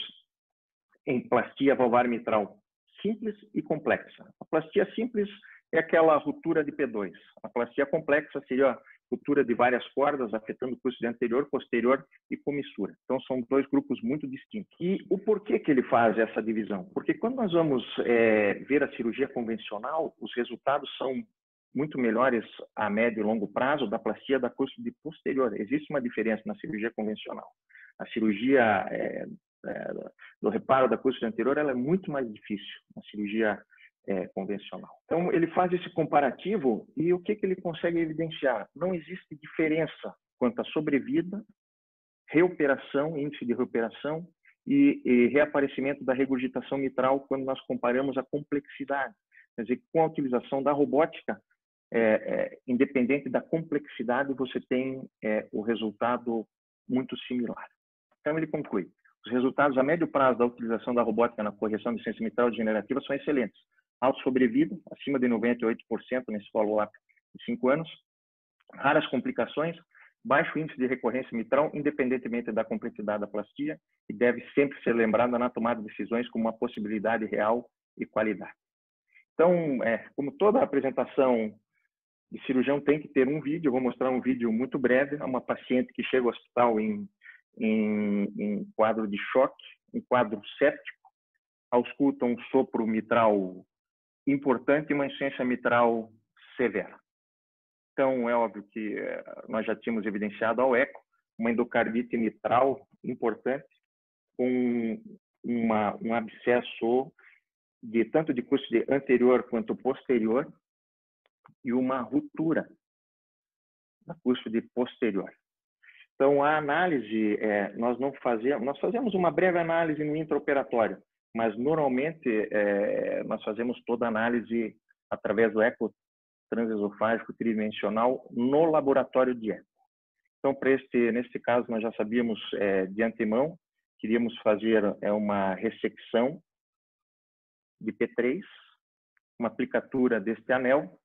em plastia valvar mitral simples e complexa. A plastia simples é aquela ruptura de P2. A plastia complexa seria a ruptura de várias cordas, afetando o cúspide anterior, posterior e comissura. Então, são dois grupos muito distintos. E o porquê que ele faz essa divisão? Porque quando nós vamos ver a cirurgia convencional, os resultados são muito melhores a médio e longo prazo da plastia da cúspide posterior. Existe uma diferença na cirurgia convencional. A cirurgia do reparo da cúspide anterior ela é muito mais difícil na cirurgia convencional. Então, ele faz esse comparativo e o que ele consegue evidenciar? Não existe diferença quanto à sobrevida, reoperação, índice de reoperação e reaparecimento da regurgitação mitral quando nós comparamos a complexidade. Quer dizer, com a utilização da robótica, independente da complexidade, você tem o resultado muito similar. Então, ele conclui, Os resultados a médio prazo da utilização da robótica na correção de ciência mitral degenerativa são excelentes. Alto sobrevida, acima de 98% nesse follow-up de 5 anos. Raras complicações, baixo índice de recorrência mitral, independentemente da complexidade da plastia, e deve sempre ser lembrada na tomada de decisões como uma possibilidade real e qualidade. Então, como toda apresentação de cirurgião tem que ter um vídeo, eu vou mostrar um vídeo muito breve. É uma paciente que chega ao hospital em quadro de choque, em quadro séptico, ausculta um sopro mitral importante e uma insuficiência mitral severa. Então, é óbvio que nós já tínhamos evidenciado ao eco uma endocardite mitral importante, com um abscesso tanto de cúspide anterior quanto posterior e uma ruptura da cúspide posterior. Então, a análise, nós fazemos uma breve análise no intraoperatório, mas normalmente nós fazemos toda a análise através do eco transesofágico tridimensional no laboratório de eco. Então, neste caso, nós já sabíamos de antemão, queríamos fazer uma ressecção de P3, uma aplicatura deste anel.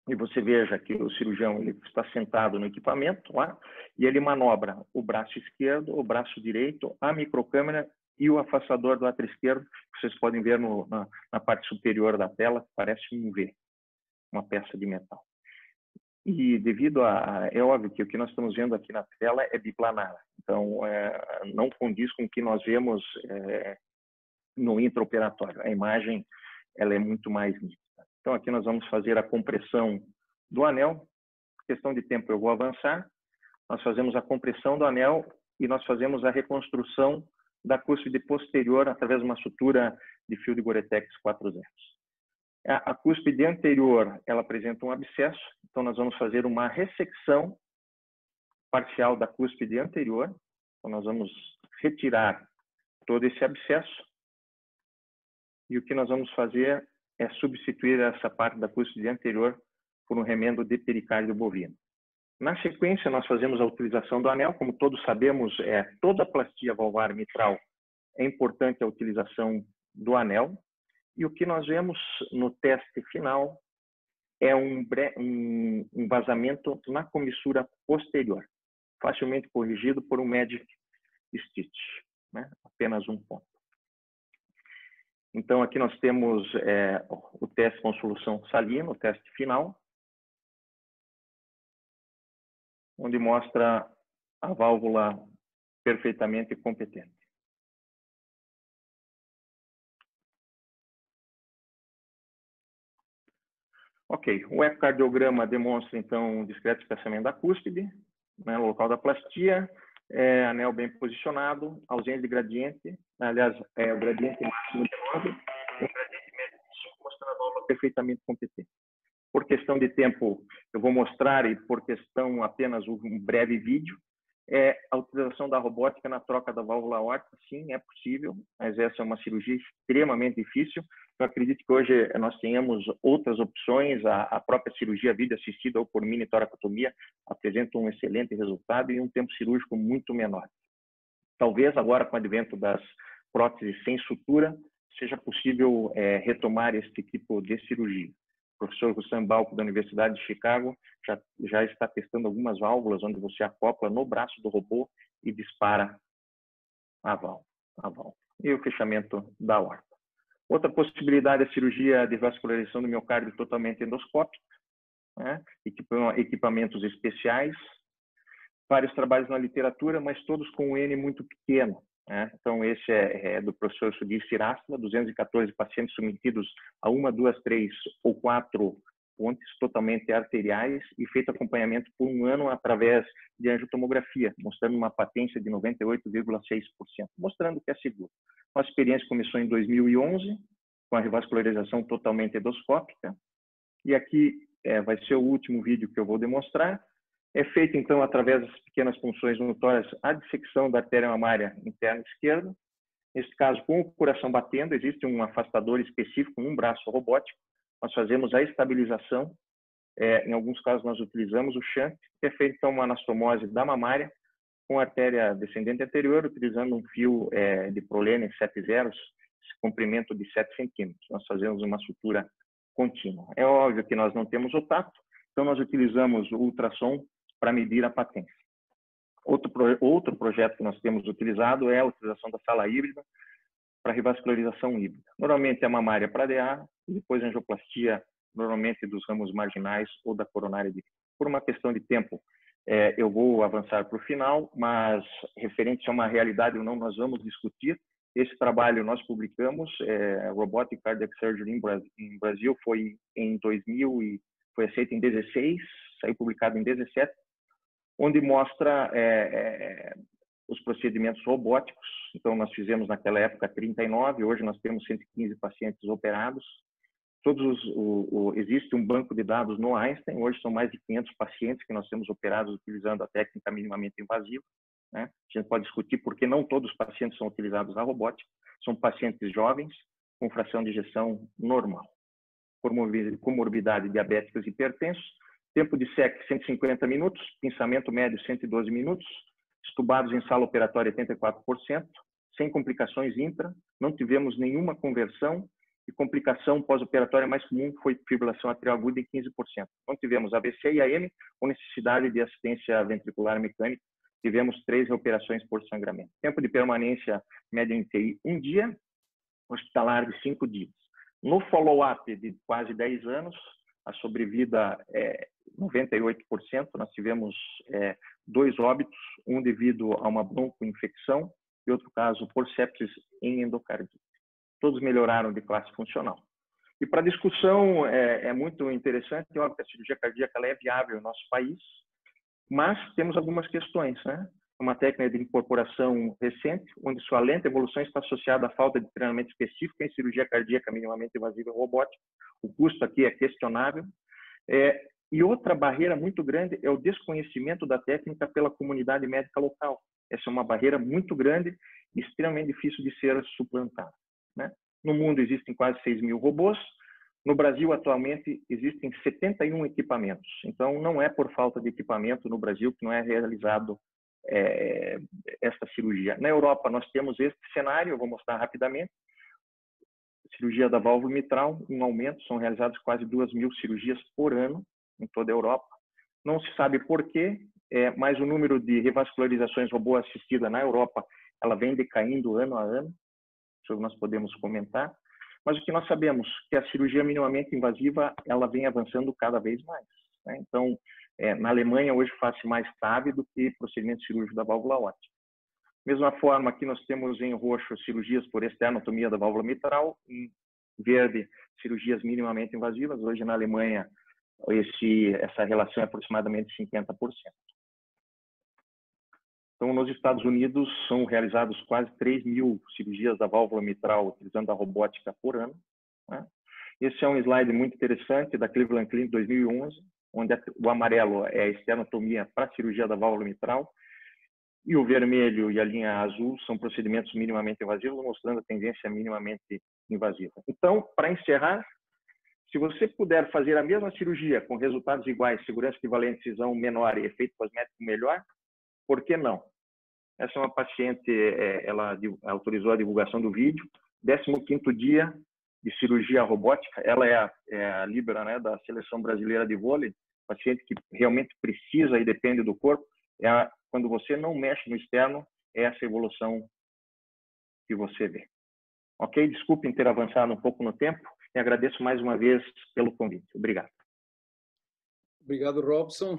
E você veja que o cirurgião ele está sentado no equipamento lá e ele manobra o braço esquerdo, o braço direito, a microcâmera e o afastador do átrio esquerdo, que vocês podem ver na parte superior da tela, que parece um V, uma peça de metal. E devido é óbvio que o que nós estamos vendo aqui na tela é biplanar, então não condiz com o que nós vemos no intraoperatório. A imagem ela é muito mais nítida. Então aqui nós vamos fazer a compressão do anel. Questão de tempo eu vou avançar. Nós fazemos a compressão do anel e nós fazemos a reconstrução da cúspide posterior através de uma sutura de fio de Goretex 400. A cúspide anterior, ela apresenta um abscesso, então nós vamos fazer uma ressecção parcial da cúspide anterior. Então nós vamos retirar todo esse abscesso e o que nós vamos fazer é substituir essa parte da cúspide anterior por um remendo de pericárdio bovino. Na sequência, nós fazemos a utilização do anel. Como todos sabemos, toda a plastia valvar mitral é importante a utilização do anel. E o que nós vemos no teste final é um vazamento na comissura posterior, facilmente corrigido por um Magic Stitch, né? Apenas um ponto. Então, aqui nós temos o teste com solução salina, o teste final, onde mostra a válvula perfeitamente competente. Ok, o ecocardiograma demonstra, então, um discreto espessamento da cúspide, né, no local da plastia, anel bem posicionado, ausência de gradiente, aliás, o gradiente máximo de 9, e o gradiente médio de 5, mostrando a válvula perfeitamente competente. Por questão de tempo, eu vou mostrar, e por questão apenas um breve vídeo, a utilização da robótica na troca da válvula aórtica. Sim, é possível, mas essa é uma cirurgia extremamente difícil. Eu acredito que hoje nós tenhamos outras opções. A própria cirurgia vídeo assistida ou por mini toracotomia apresenta um excelente resultado e um tempo cirúrgico muito menor. Talvez agora, com o advento das próteses sem sutura, seja possível retomar este tipo de cirurgia. O professor Hussam Balco, da Universidade de Chicago, já está testando algumas válvulas onde você acopla no braço do robô e dispara a válvula. E o fechamento da aorta. Outra possibilidade é a cirurgia de vascularização do miocárdio totalmente endoscópica, né? Equipamentos especiais, vários trabalhos na literatura, mas todos com um N muito pequeno. Então, esse é do professor Sudhir Srivastava, 214 pacientes submetidos a 1, 2, 3 ou 4 pontes totalmente arteriais e feito acompanhamento por 1 ano através de angiotomografia, mostrando uma patência de 98,6%, mostrando que é seguro. Nossa experiência começou em 2011, com a revascularização totalmente endoscópica, e aqui vai ser o último vídeo que eu vou demonstrar. É feito, então, através das pequenas punções no tórax, a dissecção da artéria mamária interna esquerda. Neste caso, com o coração batendo, existe um afastador específico, um braço robótico. Nós fazemos a estabilização. Em alguns casos, nós utilizamos o shunt, que é feito, então, uma anastomose da mamária, com artéria descendente anterior, utilizando um fio de prolene 7 zeros, comprimento de 7 centímetros. Nós fazemos uma sutura contínua. É óbvio que nós não temos o tato, então nós utilizamos o ultrassom para medir a patência. Outro projeto que nós temos utilizado é a utilização da sala híbrida para revascularização híbrida. Normalmente é mamária para DA e depois angioplastia, normalmente dos ramos marginais ou da coronária. Por uma questão de tempo, eu vou avançar para o final, mas referente a uma realidade ou não, nós vamos discutir. Esse trabalho nós publicamos, Robotic Cardiac Surgery em Brasil, foi em 2000 e foi aceito em 16, saiu publicado em 17, onde mostra os procedimentos robóticos. Então, nós fizemos naquela época 39, hoje nós temos 115 pacientes operados. Existe um banco de dados no Einstein, hoje são mais de 500 pacientes que nós temos operados utilizando a técnica minimamente invasiva. Né? A gente pode discutir por que não todos os pacientes são utilizados na robótica. São pacientes jovens com fração de ejeção normal, comorbidade diabéticos e hipertensos, tempo de SEC 150 minutos, pinçamento médio 112 minutos, estubados em sala operatória 84%, sem complicações intra, não tivemos nenhuma conversão e complicação pós-operatória mais comum foi fibrilação atrial aguda em 15%. Não tivemos AVC e AM com necessidade de assistência ventricular mecânica. Tivemos 3 reoperações por sangramento. Tempo de permanência média em TI 1 dia, hospitalar de 5 dias. No follow-up de quase 10 anos, a sobrevida é 98%. Nós tivemos 2 óbitos, um devido a uma broncoinfecção e outro caso por sepsis em endocardite. Todos melhoraram de classe funcional. E para discussão é muito interessante, óbvio que a cirurgia cardíaca ela é viável no nosso país, mas temos algumas questões, né? Uma técnica de incorporação recente, onde sua lenta evolução está associada à falta de treinamento específico em cirurgia cardíaca minimamente invasiva e robótica. O custo aqui é questionável. E outra barreira muito grande é o desconhecimento da técnica pela comunidade médica local. Essa é uma barreira muito grande e extremamente difícil de ser suplantada, né? No mundo existem quase 6.000 robôs. No Brasil, atualmente, existem 71 equipamentos. Então, não é por falta de equipamento no Brasil que não é realizado esta cirurgia. Na Europa, nós temos este cenário, eu vou mostrar rapidamente. Cirurgia da válvula mitral, um aumento, são realizadas quase 2.000 cirurgias por ano em toda a Europa. Não se sabe por quê, mas o número de revascularizações robô assistida na Europa, ela vem decaindo ano a ano, isso nós podemos comentar. Mas o que nós sabemos é que a cirurgia minimamente invasiva ela vem avançando cada vez mais, né? Então, na Alemanha hoje faz-se mais TAV do que procedimento cirúrgico da válvula ótica. Mesma forma, aqui nós temos em roxo cirurgias por esternotomia da válvula mitral, em verde cirurgias minimamente invasivas. Hoje na Alemanha essa relação é aproximadamente 50%. Então, nos Estados Unidos, são realizados quase 3.000 cirurgias da válvula mitral utilizando a robótica por ano, né? Esse é um slide muito interessante da Cleveland Clinic 2011, onde o amarelo é a esternotomia para a cirurgia da válvula mitral e o vermelho e a linha azul são procedimentos minimamente invasivos, mostrando a tendência minimamente invasiva. Então, para encerrar, se você puder fazer a mesma cirurgia com resultados iguais, segurança equivalente, cisão menor e efeito cosmético melhor, por que não? Essa é uma paciente, ela autorizou a divulgação do vídeo, 15º dia de cirurgia robótica, ela é a líbera, né, da Seleção Brasileira de Vôlei, paciente que realmente precisa e depende do corpo, quando você não mexe no externo, é essa evolução que você vê. Ok? Desculpem ter avançado um pouco no tempo e agradeço mais uma vez pelo convite. Obrigado. Obrigado, Robson,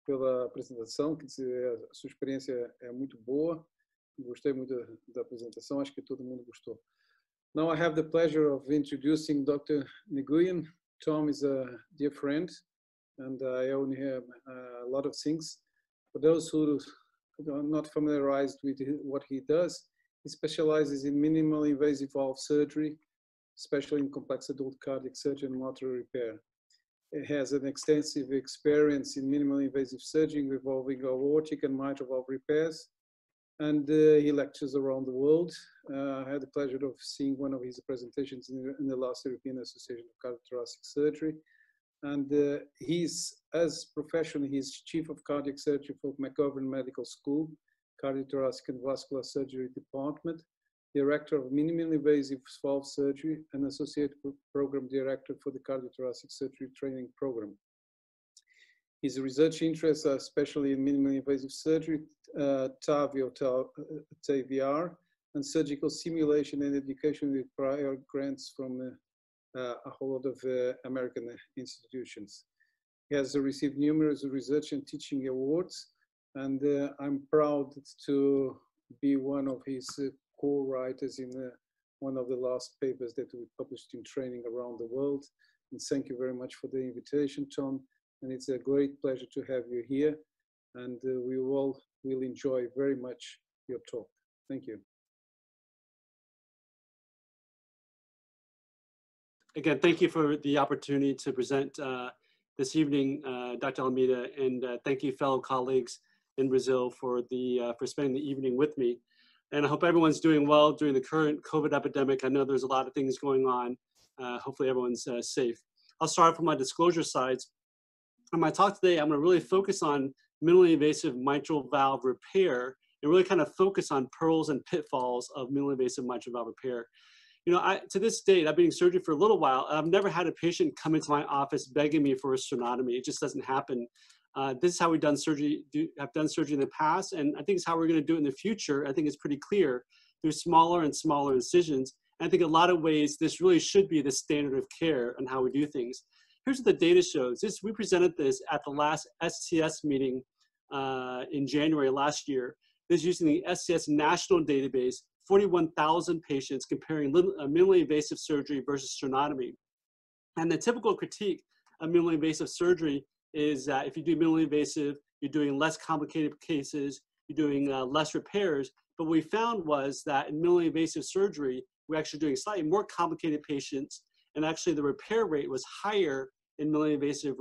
pela apresentação. Quer dizer, a sua experiência é muito boa. Gostei muito da apresentação. Acho que todo mundo gostou. Now I have the pleasure of introducing Dr. Nguyen. Tom is a dear friend, and I owe him a lot of things. For those who are not familiarized with what he does, he specializes in minimal invasive valve surgery, especially in complex adult cardiac surgery and motor repair. He has an extensive experience in minimally invasive surgery involving aortic and mitral valve repairs, and he lectures around the world. I had the pleasure of seeing one of his presentations in the last European Association of Cardiothoracic Surgery. And as profession, he's Chief of Cardiac Surgery for McGovern Medical School, Cardiothoracic and Vascular Surgery Department, Director of Minimally Invasive Valve Surgery, and Associate Program Director for the Cardiothoracic Surgery Training Program. His research interests are especially in minimally invasive surgery, TAVR, and surgical simulation and education with prior grants from a whole lot of American institutions. He has received numerous research and teaching awards, and I'm proud to be one of his co-writers in one of the last papers that we published in training around the world. And thank you very much for the invitation, Tom. And it's a great pleasure to have you here. And we all will enjoy very much your talk. Thank you. Again, thank you for the opportunity to present this evening, Dr. Almeida, and thank you, fellow colleagues in Brazil, for spending the evening with me. And I hope everyone's doing well during the current COVID epidemic. I know there's a lot of things going on. Hopefully everyone's safe. I'll start from my disclosure sides. On my talk today, I'm going to really focus on minimally invasive mitral valve repair and really kind of focus on pearls and pitfalls of minimally invasive mitral valve repair. You know, to this date, I've been in surgery for a little while. I've never had a patient come into my office begging me for a sternotomy. It just doesn't happen. This is how we've done surgery, have done surgery in the past, and I think it's how we're going to do it in the future. I think it's pretty clear. There's smaller and smaller incisions. And I think in a lot of ways, this really should be the standard of care on how we do things. Here's what the data shows. We presented this at the last STS meeting in January last year. This is using the STS national database, 41,000 patients comparing minimally invasive surgery versus sternotomy. And the typical critique of minimally invasive surgery is that if you do minimally invasive, you're doing less complicated cases, you're doing less repairs. But what we found was that in minimally invasive surgery, we're actually doing slightly more complicated patients, and actually the repair rate was higher in minimally invasive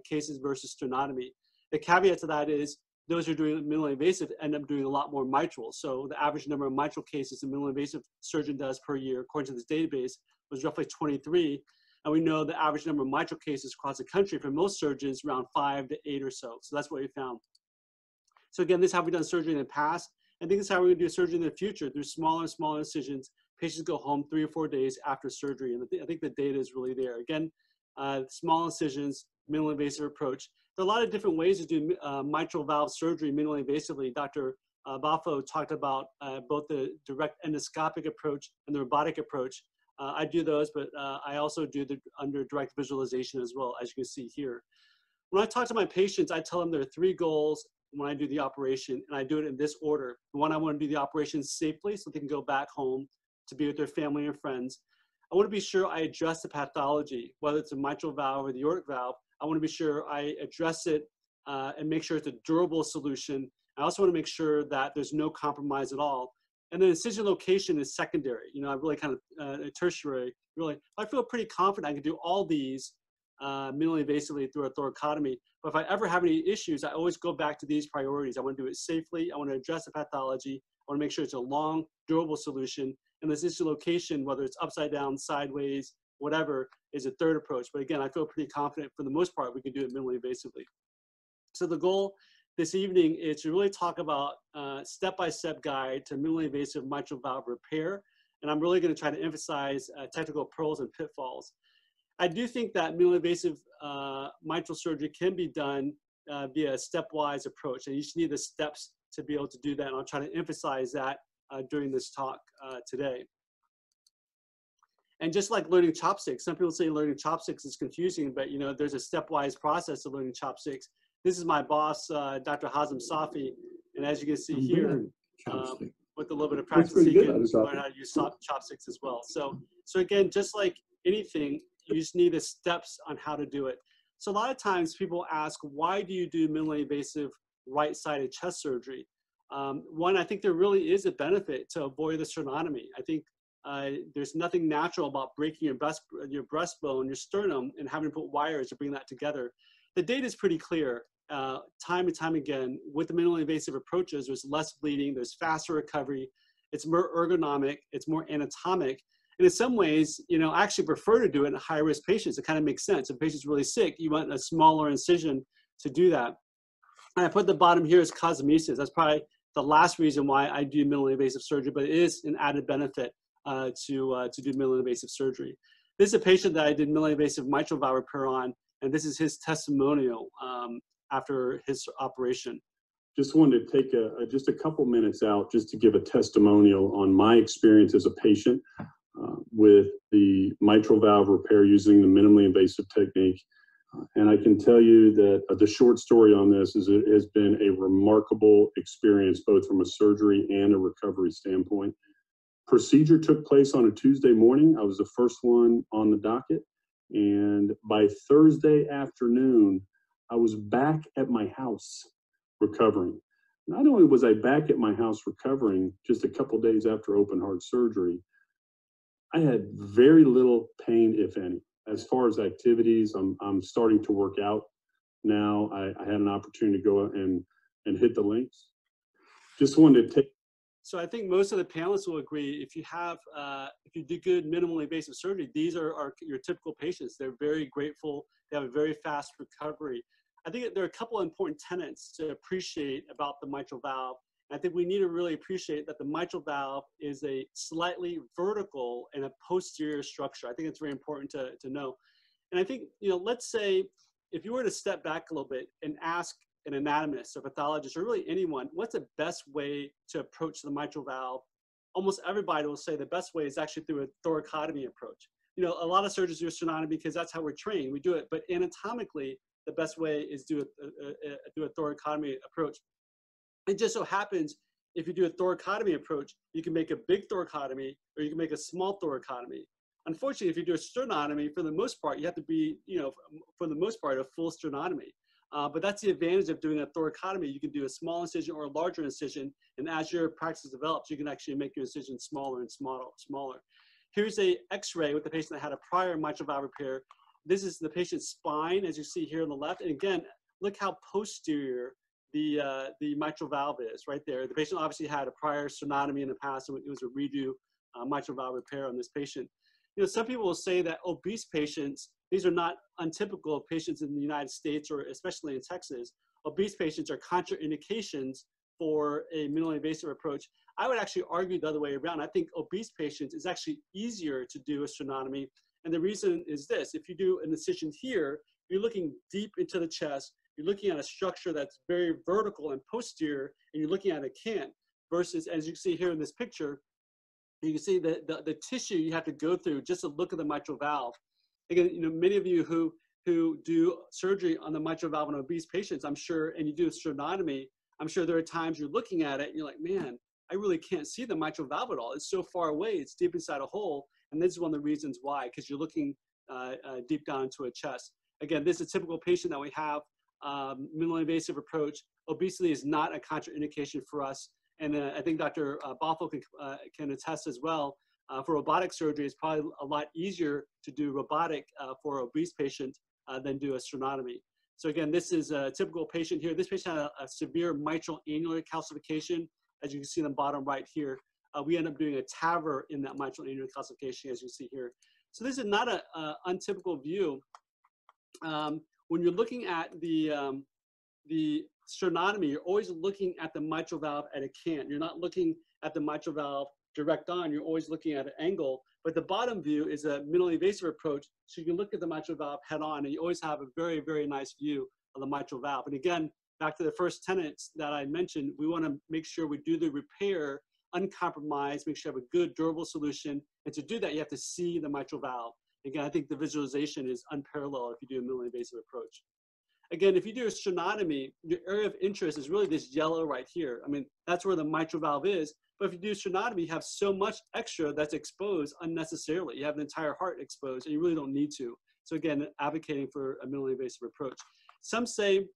cases versus sternotomy. The caveat to that is those who are doing minimally invasive end up doing a lot more mitral. So the average number of mitral cases a minimally invasive surgeon does per year, according to this database, was roughly 23. And we know the average number of mitral cases across the country for most surgeons around 5 to 8 or so. So that's what we found. So again, this is how we've done surgery in the past. I think this is how we're going to do surgery in the future. Through smaller and smaller incisions, patients go home 3 or 4 days after surgery. And I think the data is really there. Again, small incisions, minimally invasive approach. There are a lot of different ways to do mitral valve surgery minimally invasively. Dr. Bafo talked about both the direct endoscopic approach and the robotic approach. I do those, but I also do under direct visualization as well, as you can see here. When I talk to my patients, I tell them there are 3 goals when I do the operation, and I do it in this order. One, I want to do the operation safely so they can go back home to be with their family and friends. I want to be sure I address the pathology, whether it's a mitral valve or the aortic valve. I want to be sure I address it and make sure it's a durable solution. I also want to make sure that there's no compromise at all. And then incision location is secondary. You know, I really kind of tertiary. Really, I feel pretty confident I can do all these minimally invasively through a thoracotomy. But if I ever have any issues, I always go back to these priorities. I want to do it safely. I want to address the pathology. I want to make sure it's a long, durable solution. And this incision location, whether it's upside down, sideways, whatever, is a third approach. But again, I feel pretty confident for the most part we can do it minimally invasively. So the goal this evening is to really talk about step-by-step guide to minimally invasive mitral valve repair. And I'm really going to try to emphasize technical pearls and pitfalls. I do think that minimally invasive mitral surgery can be done via a stepwise approach. And you just need the steps to be able to do that. And I'll try to emphasize that during this talk today. And just like learning chopsticks, some people say learning chopsticks is confusing, but you know, there's a stepwise process of learning chopsticks. This is my boss, Dr. Hazem Safi, and as you can see here, with a little bit of practice, he can learn how to use chopsticks as well. So again, just like anything, you just need the steps on how to do it. So a lot of times people ask, why do you do minimally invasive right-sided chest surgery? One, I think there really is a benefit to avoid the sternotomy. I think there's nothing natural about breaking your breastbone, your sternum, and having to put wires to bring that together. The data is pretty clear. Time and time again, with the minimally invasive approaches, there's less bleeding, there's faster recovery, it's more ergonomic, it's more anatomic, And in some ways, you know, I actually prefer to do it in high-risk patients. It kind of makes sense. If a patient's really sick, you want a smaller incision to do that. And I put the bottom here as cosmesis. That's probably the last reason why I do minimally invasive surgery, but it is an added benefit to do minimally invasive surgery. This is a patient that I did minimally invasive mitral valve repair on, and this is his testimonial after his operation. Just wanted to take just a couple minutes out just to give a testimonial on my experience as a patient with the mitral valve repair using the minimally invasive technique. And I can tell you that the short story on this is it has been a remarkable experience, both from a surgery and a recovery standpoint. Procedure took place on a Tuesday morning. I was the first one on the docket. And by Thursday afternoon, I was back at my house recovering. Not only was I back at my house recovering just a couple days after open heart surgery, I had very little pain, if any. As far as activities, I'm starting to work out now. I had an opportunity to go and hit the links. Just wanted to take. So I think most of the panelists will agree. If you do good minimally invasive surgery, these are your typical patients. They're very grateful. They have a very fast recovery. I think there are a couple of important tenets to appreciate about the mitral valve. I think we need to really appreciate that the mitral valve is a slightly vertical and a posterior structure. I think it's very important to know. And I think, you know, let's say if you were to step back a little bit and ask an anatomist or pathologist or really anyone, what's the best way to approach the mitral valve? Almost everybody will say the best way is actually through a thoracotomy approach. You know, a lot of surgeons do a sternotomy because that's how we're trained. We do it, but anatomically, the best way is do a thoracotomy approach. It just so happens, if you do a thoracotomy approach, you can make a big thoracotomy or you can make a small thoracotomy. Unfortunately, if you do a sternotomy, for the most part, you have to be, you know, for the most part, a full sternotomy. But that's the advantage of doing a thoracotomy. You can do a small incision or a larger incision, and as your practice develops, you can actually make your incision smaller and smaller. Here's a X-ray with the patient that had a prior mitral valve repair. This is the patient's spine, as you see here on the left. And again, look how posterior the mitral valve is right there. The patient obviously had a prior sternotomy in the past, so it was a redo mitral valve repair on this patient. You know, some people will say that obese patients, these are not untypical of patients in the United States or especially in Texas. Obese patients are contraindications for a minimally invasive approach. I would actually argue the other way around. I think obese patients is actually easier to do a sternotomy. And the reason is this: if you do an incision here, you're looking deep into the chest, you're looking at a structure that's very vertical and posterior, and you're looking at a cant, versus, as you see here in this picture, you can see the tissue you have to go through just to look at the mitral valve. Again, you know, many of you who do surgery on the mitral valve in obese patients, I'm sure, and you do a sternotomy, I'm sure there are times you're looking at it and you're like, man, I really can't see the mitral valve at all. It's so far away, it's deep inside a hole. And this is one of the reasons why, because you're looking deep down into a chest. Again, this is a typical patient that we have, minimally invasive approach. Obesity is not a contraindication for us. And I think Dr. Bothell can attest as well. For robotic surgery, it's probably a lot easier to do robotic for an obese patient than do a sternotomy. So again, this is a typical patient here. This patient had a severe mitral annular calcification, as you can see in the bottom right here. We end up doing a TAVR in that mitral annular calcification, as you see here. So this is not an untypical view. When you're looking at the sternotomy, you're always looking at the mitral valve at a cant. You're not looking at the mitral valve direct on, you're always looking at an angle. But the bottom view is a minimally invasive approach, so you can look at the mitral valve head on, and you always have a very, very nice view of the mitral valve. And again, back to the first tenets that I mentioned, we want to make sure we do the repair uncompromised, make sure you have a good, durable solution. And to do that, you have to see the mitral valve. Again, I think the visualization is unparalleled if you do a minimally invasive approach. Again, if you do a sternotomy, your area of interest is really this yellow right here. I mean, that's where the mitral valve is. But if you do sternotomy, you have so much extra that's exposed unnecessarily. You have the entire heart exposed, and you really don't need to. So again, advocating for a minimally invasive approach. Some say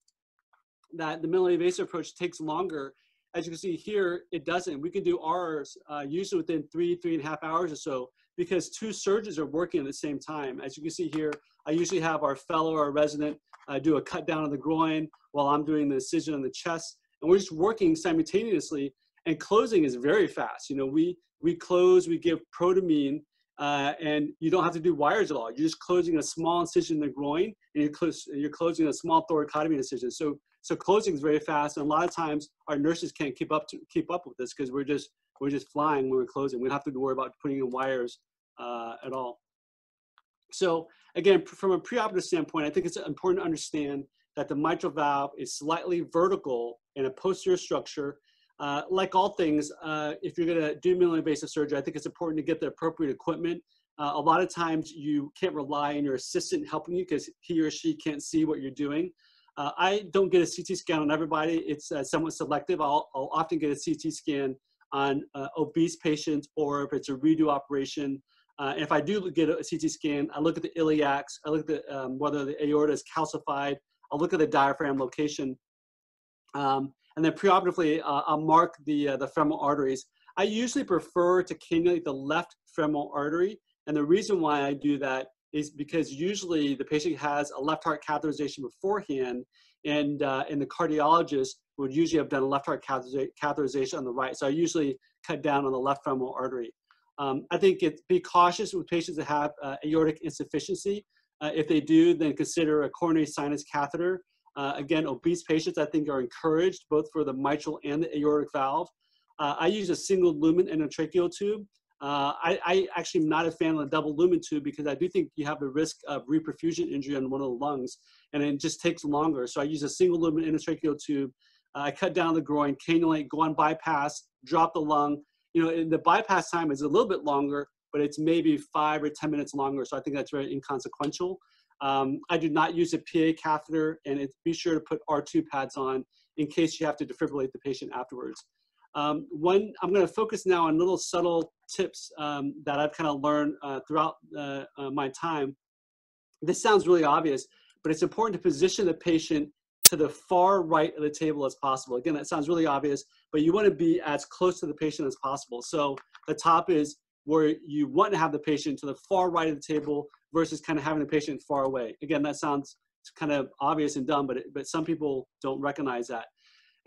that the minimally invasive approach takes longer. As you can see here, it doesn't. We can do ours usually within 3.5 hours or so, because two surgeons are working at the same time. As you can see here, I usually have our fellow or resident do a cut down of the groin while I'm doing the incision on the chest. And we're just working simultaneously, and closing is very fast. You know, we close, we give protamine, and you don't have to do wires at all. You're just closing a small incision in the groin, and you're closing a small thoracotomy incision. So closing is very fast, and a lot of times our nurses can't keep up with this because we're just flying when we're closing. We don't have to worry about putting in wires at all. So again, from a preoperative standpoint, I think it's important to understand that the mitral valve is slightly vertical in a posterior structure. Like all things, if you're going to do minimally invasive surgery, I think it's important to get the appropriate equipment. A lot of times you can't rely on your assistant helping you because he or she can't see what you're doing. I don't get a CT scan on everybody. It's somewhat selective. I'll often get a CT scan on obese patients, or if it's a redo operation. And if I do get a CT scan, I look at the iliacs, I look at whether the aorta is calcified, I'll look at the diaphragm location. And then preoperatively, I'll mark the femoral arteries. I usually prefer to cannulate the left femoral artery. And the reason why I do that is because usually the patient has a left heart catheterization beforehand, and the cardiologist would usually have done a left heart catheterization on the right. So I usually cut down on the left femoral artery. I think be cautious with patients that have aortic insufficiency. If they do, then consider a coronary sinus catheter. Again, obese patients, I think, are encouraged both for the mitral and the aortic valve. I use a single lumen endotracheal tube. I actually am not a fan of the double lumen tube because I do think you have the risk of reperfusion injury on one of the lungs, and it just takes longer. So I use a single lumen endotracheal tube. I cut down the groin, cannulate, go on bypass, drop the lung. You know, and the bypass time is a little bit longer, but it's maybe 5 or 10 minutes longer. So I think that's very inconsequential. I do not use a PA catheter, and be sure to put R2 pads on in case you have to defibrillate the patient afterwards. I'm going to focus now on little subtle tips that I've kind of learned throughout my time. This sounds really obvious, but it's important to position the patient to the far right of the table as possible. Again, that sounds really obvious, but you want to be as close to the patient as possible. So the top is where you want to have the patient to the far right of the table versus kind of having the patient far away. Again, that sounds kind of obvious and dumb, but some people don't recognize that.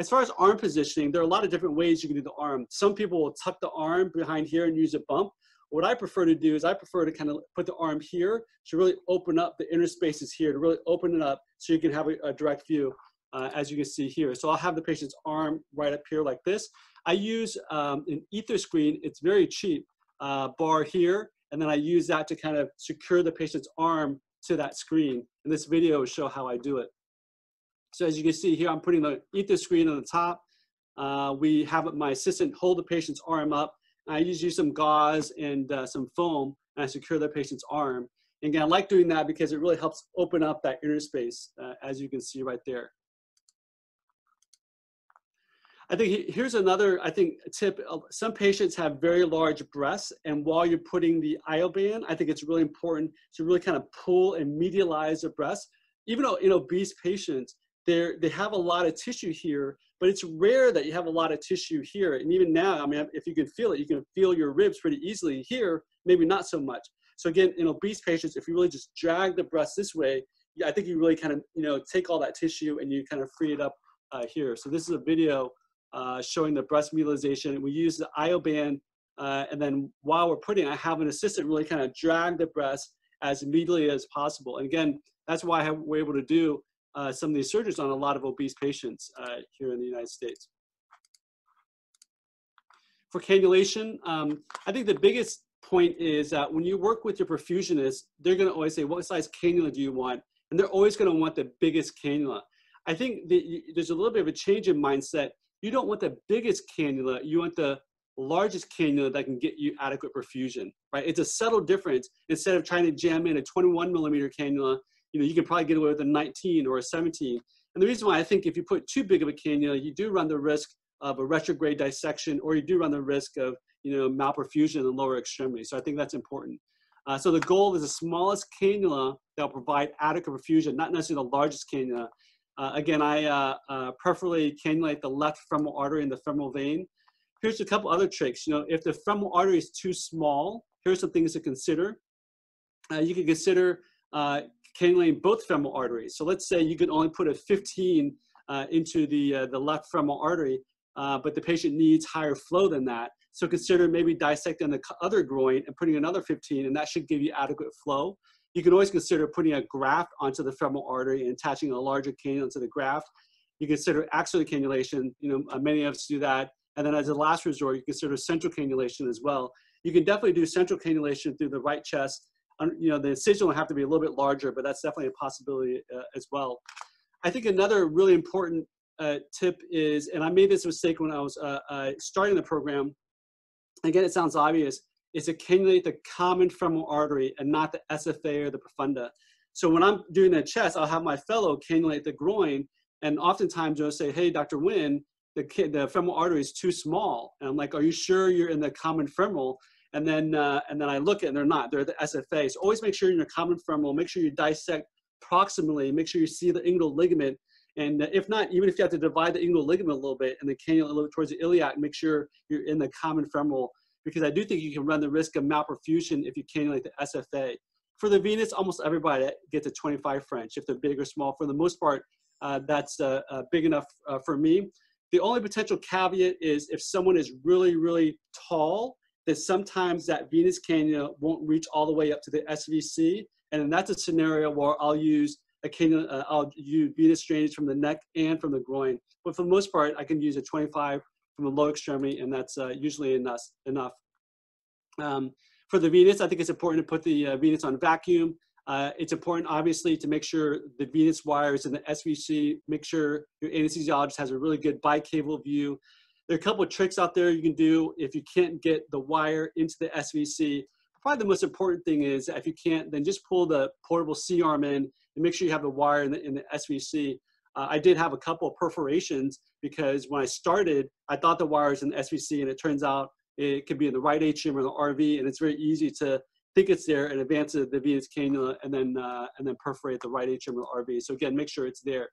As far as arm positioning, there are a lot of different ways you can do the arm. Some people will tuck the arm behind here and use a bump. What I prefer to do is I prefer to kind of put the arm here to really open up the inner spaces here, to really open it up so you can have a direct view, as you can see here. So I'll have the patient's arm right up here like this. I use an ether screen. It's very cheap, bar here, and then I use that to kind of secure the patient's arm to that screen. And this video will show how I do it. So as you can see here, I'm putting the ether screen on the top. We have my assistant hold the patient's arm up. I usually use some gauze and some foam, and I secure the patient's arm. And again, I like doing that because it really helps open up that inner space, as you can see right there. I think here's another, tip. Some patients have very large breasts, and while you're putting the Ioban, I think it's really important to really kind of pull and medialize the breast. Even though in obese patients, they have a lot of tissue here, but it's rare that you have a lot of tissue here. And even now, I mean, if you can feel it, you can feel your ribs pretty easily. Here, maybe not so much. So again, in obese patients, if you really just drag the breast this way, I think you really kind of, take all that tissue and you kind of free it up here. So this is a video showing the breast medialization. We use the Ioban, and then while we're putting, I have an assistant really kind of drag the breast as medially as possible. And again, that's why we're able to do some of these surgeries on a lot of obese patients here in the United States. For cannulation, I think the biggest point is that when you work with your perfusionist, they're going to always say, what size cannula do you want? And they're always going to want the biggest cannula. I think there's a little bit of a change in mindset. You don't want the biggest cannula, you want the largest cannula that can get you adequate perfusion, right? It's a subtle difference. Instead of trying to jam in a 21 millimeter cannula, you can probably get away with a 19 or a 17. And the reason why I think if you put too big of a cannula, you do run the risk of a retrograde dissection, or you do run the risk of, malperfusion in the lower extremity. So I think that's important. So the goal is the smallest cannula that will provide adequate perfusion, not necessarily the largest cannula. Again, I preferably cannulate the left femoral artery and the femoral vein. Here's a couple other tricks. If the femoral artery is too small, here's some things to consider. You can consider cannulating both femoral arteries. So let's say you could only put a 15 into the left femoral artery. but the patient needs higher flow than that. So consider maybe dissecting the other groin and putting another 15, and that should give you adequate flow. You can always consider putting a graft onto the femoral artery and attaching a larger cannula to the graft. You consider axillary cannulation, many of us do that. And then as a last resort, you consider central cannulation as well. You can definitely do central cannulation through the right chest. The incision will have to be a little bit larger, but that's definitely a possibility as well. I think another really important tip is, and I made this mistake when I was starting the program, again, it sounds obvious, is to cannulate the common femoral artery and not the SFA or the profunda. So when I'm doing the chest, I'll have my fellow cannulate the groin, and oftentimes they'll say, hey, Dr. Nguyen, the femoral artery is too small. And I'm like, are you sure you're in the common femoral? And then I look at it and they're not, they're the SFA. So always make sure you're in the common femoral, make sure you dissect proximally, make sure you see the inguinal ligament. And if not, even if you have to divide the inguinal ligament a little bit and the cannula a little bit towards the iliac, make sure you're in the common femoral, because I do think you can run the risk of malperfusion if you cannulate the SFA. For the venous, almost everybody gets a 25 French if they're big or small. For the most part, that's big enough for me. The only potential caveat is if someone is really, really tall, that sometimes that venous cannula won't reach all the way up to the SVC. And then that's a scenario where I'll use a cannula, I'll use venous drainage from the neck and from the groin. But for the most part, I can use a 25 from the low extremity, and that's usually enough. For the venous, I think it's important to put the venous on vacuum. It's important, obviously, to make sure the venous wire is in the SVC, make sure your anesthesiologist has a really good bicaval view. There are a couple of tricks out there you can do if you can't get the wire into the SVC. Probably the most important thing is if you can't, then just pull the portable C-arm in and make sure you have the wire in the SVC. I did have a couple of perforations because when I started, I thought the wire was in the SVC, and it turns out it could be in the right atrium or the RV, and it's very easy to think it's there and advance the venous cannula and then perforate the right atrium or the RV. So again, make sure it's there.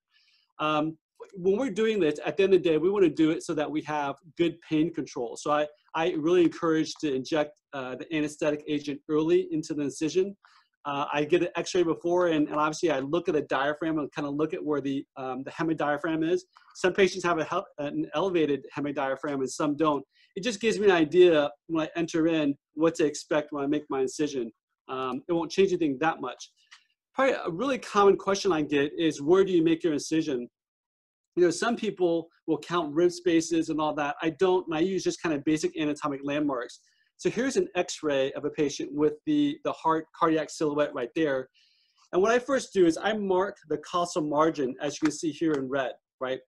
When we're doing this, at the end of the day, we want to do it so that we have good pain control. So I really encourage to inject the anesthetic agent early into the incision. I get an x-ray before, and obviously I look at the diaphragm and kind of look at where the hemidiaphragm is. Some patients have an elevated hemidiaphragm and some don't. It just gives me an idea when I enter in what to expect when I make my incision. It won't change anything that much. Probably a really common question I get is, where do you make your incision? Some people will count rib spaces and all that. I don't, and I use just kind of basic anatomic landmarks. So here's an x-ray of a patient with the heart cardiac silhouette right there. And what I first do is I mark the costal margin, as you can see here in red, right?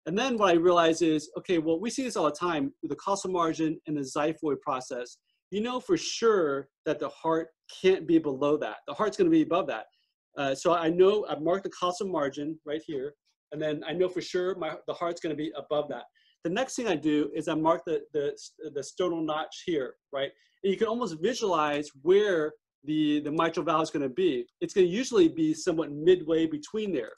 And then what I realize is, okay, well, we see this all the time with the costal margin and the xiphoid process. You know for sure that the heart can't be below that. The heart's going to be above that. So I know I've marked the costal margin right here. And then I know for sure the heart's going to be above that. The next thing I do is I mark the sternal notch here, right? And you can almost visualize where the mitral valve is going to be. It's going to usually be somewhat midway between there,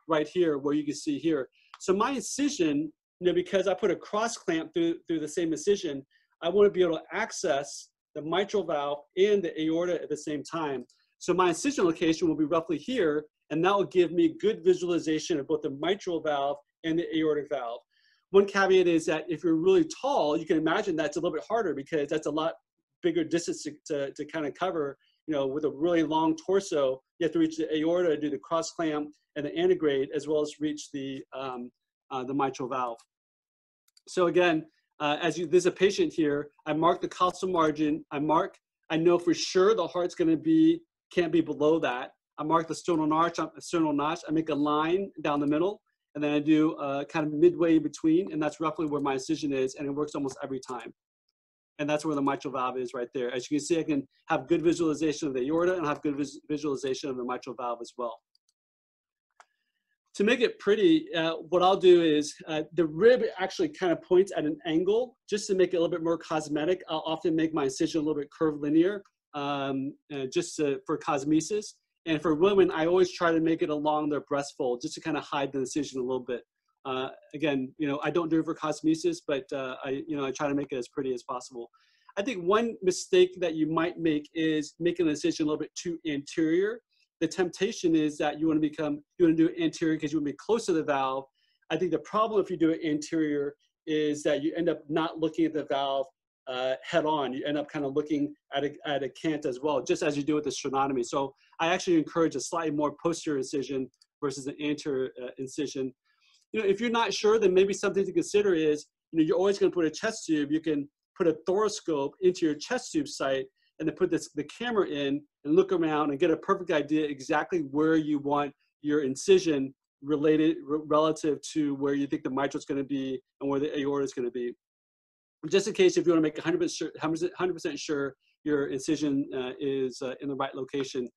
right here, where you can see here. So my incision, because I put a cross clamp through the same incision, I want to be able to access the mitral valve and the aorta at the same time. So my incision location will be roughly here, and that will give me good visualization of both the mitral valve and the aortic valve. One caveat is that if you're really tall, you can imagine that's a little bit harder because that's a lot bigger distance to kind of cover. With a really long torso, you have to reach the aorta, do the cross clamp and the antegrade, as well as reach the mitral valve. So again, there's a patient here. I mark the costal margin. I know for sure the heart's going to can't be below that. I mark the sternal notch. I make a line down the middle, and then I do kind of midway in between, and that's roughly where my incision is, and it works almost every time. And that's where the mitral valve is right there. As you can see, I can have good visualization of the aorta and have good visualization of the mitral valve as well. To make it pretty, what I'll do is the rib actually kind of points at an angle. Just to make it a little bit more cosmetic, I'll often make my incision a little bit curvilinear for cosmesis. And for women, I always try to make it along their breast fold just to kind of hide the incision a little bit. Again, I don't do it for cosmesis, but I try to make it as pretty as possible. I think one mistake that you might make is making the incision a little bit too anterior. The temptation is that you want to do it anterior because you want to be close to the valve. I think the problem if you do it anterior is that you end up not looking at the valve head on. You end up kind of looking at a cant as well, just as you do with the sternotomy. So I actually encourage a slightly more posterior incision versus an anterior incision. You know, if you're not sure, then maybe something to consider is, you know, you're always going to put a chest tube. You can put a thoracoscope into your chest tube site and then put the camera in and look around and get a perfect idea exactly where you want your incision relative to where you think the mitral is going to be and where the aorta is going to be. Just in case if you want to make 100% sure your incision is in the right location.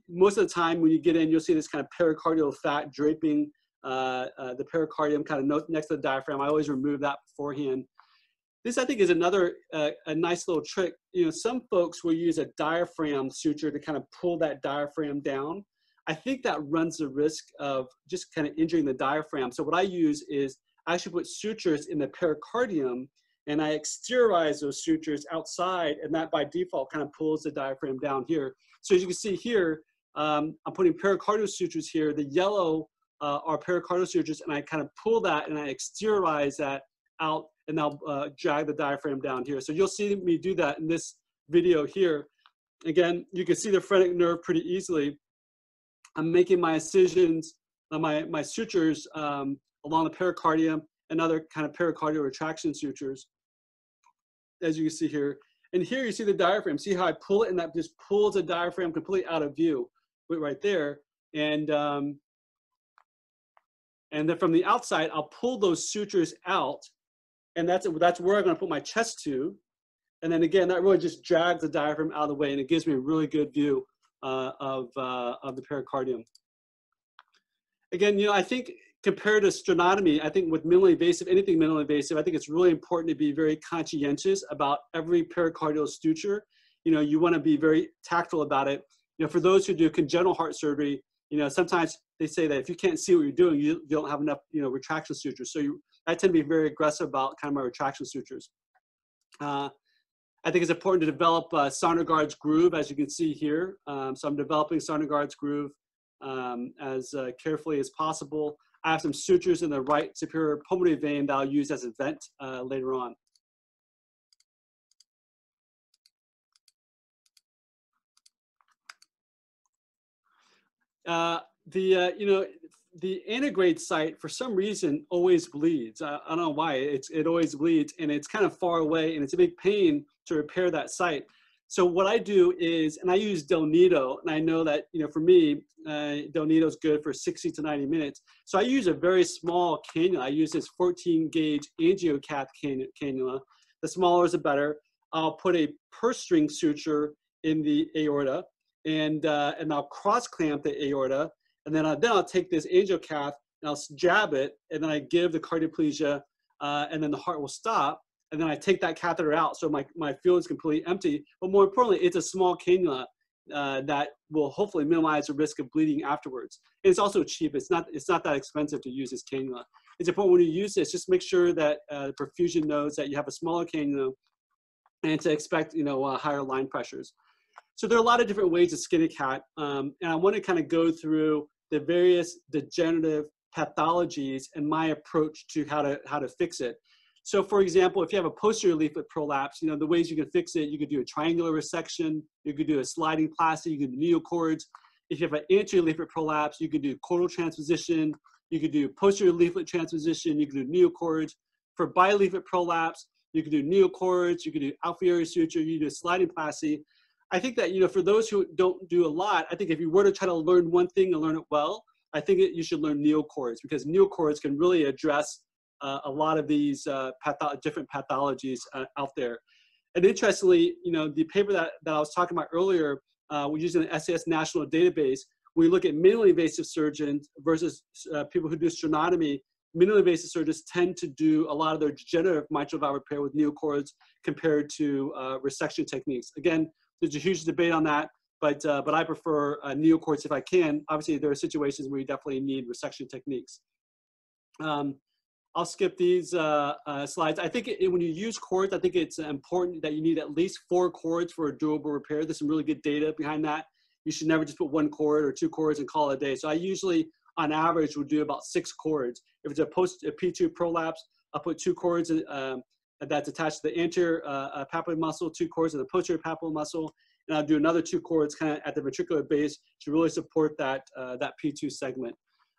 Most of the time when you get in, you'll see this kind of pericardial fat draping the pericardium kind of next to the diaphragm. I always remove that beforehand. This, I think, is another a nice little trick. You know, some folks will use a diaphragm suture to kind of pull that diaphragm down. I think that runs the risk of just kind of injuring the diaphragm. So what I use is I actually put sutures in the pericardium, and I exteriorize those sutures outside, and that by default kind of pulls the diaphragm down here. So as you can see here, I'm putting pericardial sutures here. The yellow are pericardial sutures, and I kind of pull that and I exteriorize that out, and I'll drag the diaphragm down here. So you'll see me do that in this video here. Again, you can see the phrenic nerve pretty easily. I'm making my incisions, my sutures along the pericardium and other kind of pericardial retraction sutures, as you can see here. And here you see the diaphragm. See how I pull it, and that just pulls the diaphragm completely out of view right there. And then from the outside, I'll pull those sutures out, and that's where I'm going to put my chest tube. And then again, that really just drags the diaphragm out of the way, and it gives me a really good view of the pericardium. Again, you know, I think compared to sternotomy, I think with minimally invasive, anything minimally invasive, I think it's really important to be very conscientious about every pericardial suture. You know, you want to be very tactile about it. You know, for those who do congenital heart surgery, you know, sometimes they say that if you can't see what you're doing, you don't have enough, you know, retraction sutures. So I tend to be very aggressive about kind of my retraction sutures. I think it's important to develop Sondergaard's groove, as you can see here. So I'm developing Sondergaard's groove as carefully as possible. I have some sutures in the right superior pulmonary vein that I'll use as a vent later on. You know, the antegrade site, for some reason, always bleeds. I don't know why. It always bleeds, and it's kind of far away, and it's a big pain to repair that site. So what I do is, and I use Del Nido, and I know that, you know, for me, Del Nido is good for 60 to 90 minutes. So I use a very small cannula. I use this 14-gauge angiocath cannula. The smaller the better. I'll put a purse string suture in the aorta, and I'll cross clamp the aorta, and then I'll take this angiocath and I'll jab it, and then I give the cardioplegia, and then the heart will stop, and then I take that catheter out, so my field is completely empty. But more importantly, it's a small cannula that will hopefully minimize the risk of bleeding afterwards. And it's also cheap. It's not that expensive to use this cannula. It's important when you use this, just make sure that the perfusion knows that you have a smaller cannula, and to expect, you know, higher line pressures. So there are a lot of different ways to skin a cat, and I want to kind of go through the various degenerative pathologies and my approach to how to fix it. So for example, if you have a posterior leaflet prolapse, you know, the ways you can fix it, you could do a triangular resection, you could do a sliding plasty, you could do neocords. If you have an anterior leaflet prolapse, you could do chordal transposition, you could do posterior leaflet transposition, you could do neocords. For bileaflet prolapse, you could do neocords, you could do alveolar suture, you could do sliding plasty. I think that, you know, for those who don't do a lot, I think if you were to try to learn one thing and learn it well, I think that you should learn neocords, because neocords can really address a lot of these different pathologies out there. And interestingly, you know, the paper that I was talking about earlier, we're using the SAS National Database. When we look at minimally invasive surgeons versus people who do sternotomy, minimally invasive surgeons tend to do a lot of their degenerative mitral valve repair with neocords compared to resection techniques. Again, there's a huge debate on that, but I prefer neocords if I can. Obviously, there are situations where you definitely need resection techniques. I'll skip these slides. I think when you use cords, I think it's important that you need at least 4 cords for a durable repair. There's some really good data behind that. You should never just put 1 cord or 2 cords and call it a day. So I usually, on average, would do about 6 cords. If it's a P2 prolapse, I'll put 2 cords that's attached to the anterior papillary muscle, 2 cords in the posterior papillary muscle, and I'll do another 2 cords kind of at the ventricular base to really support that, that P2 segment.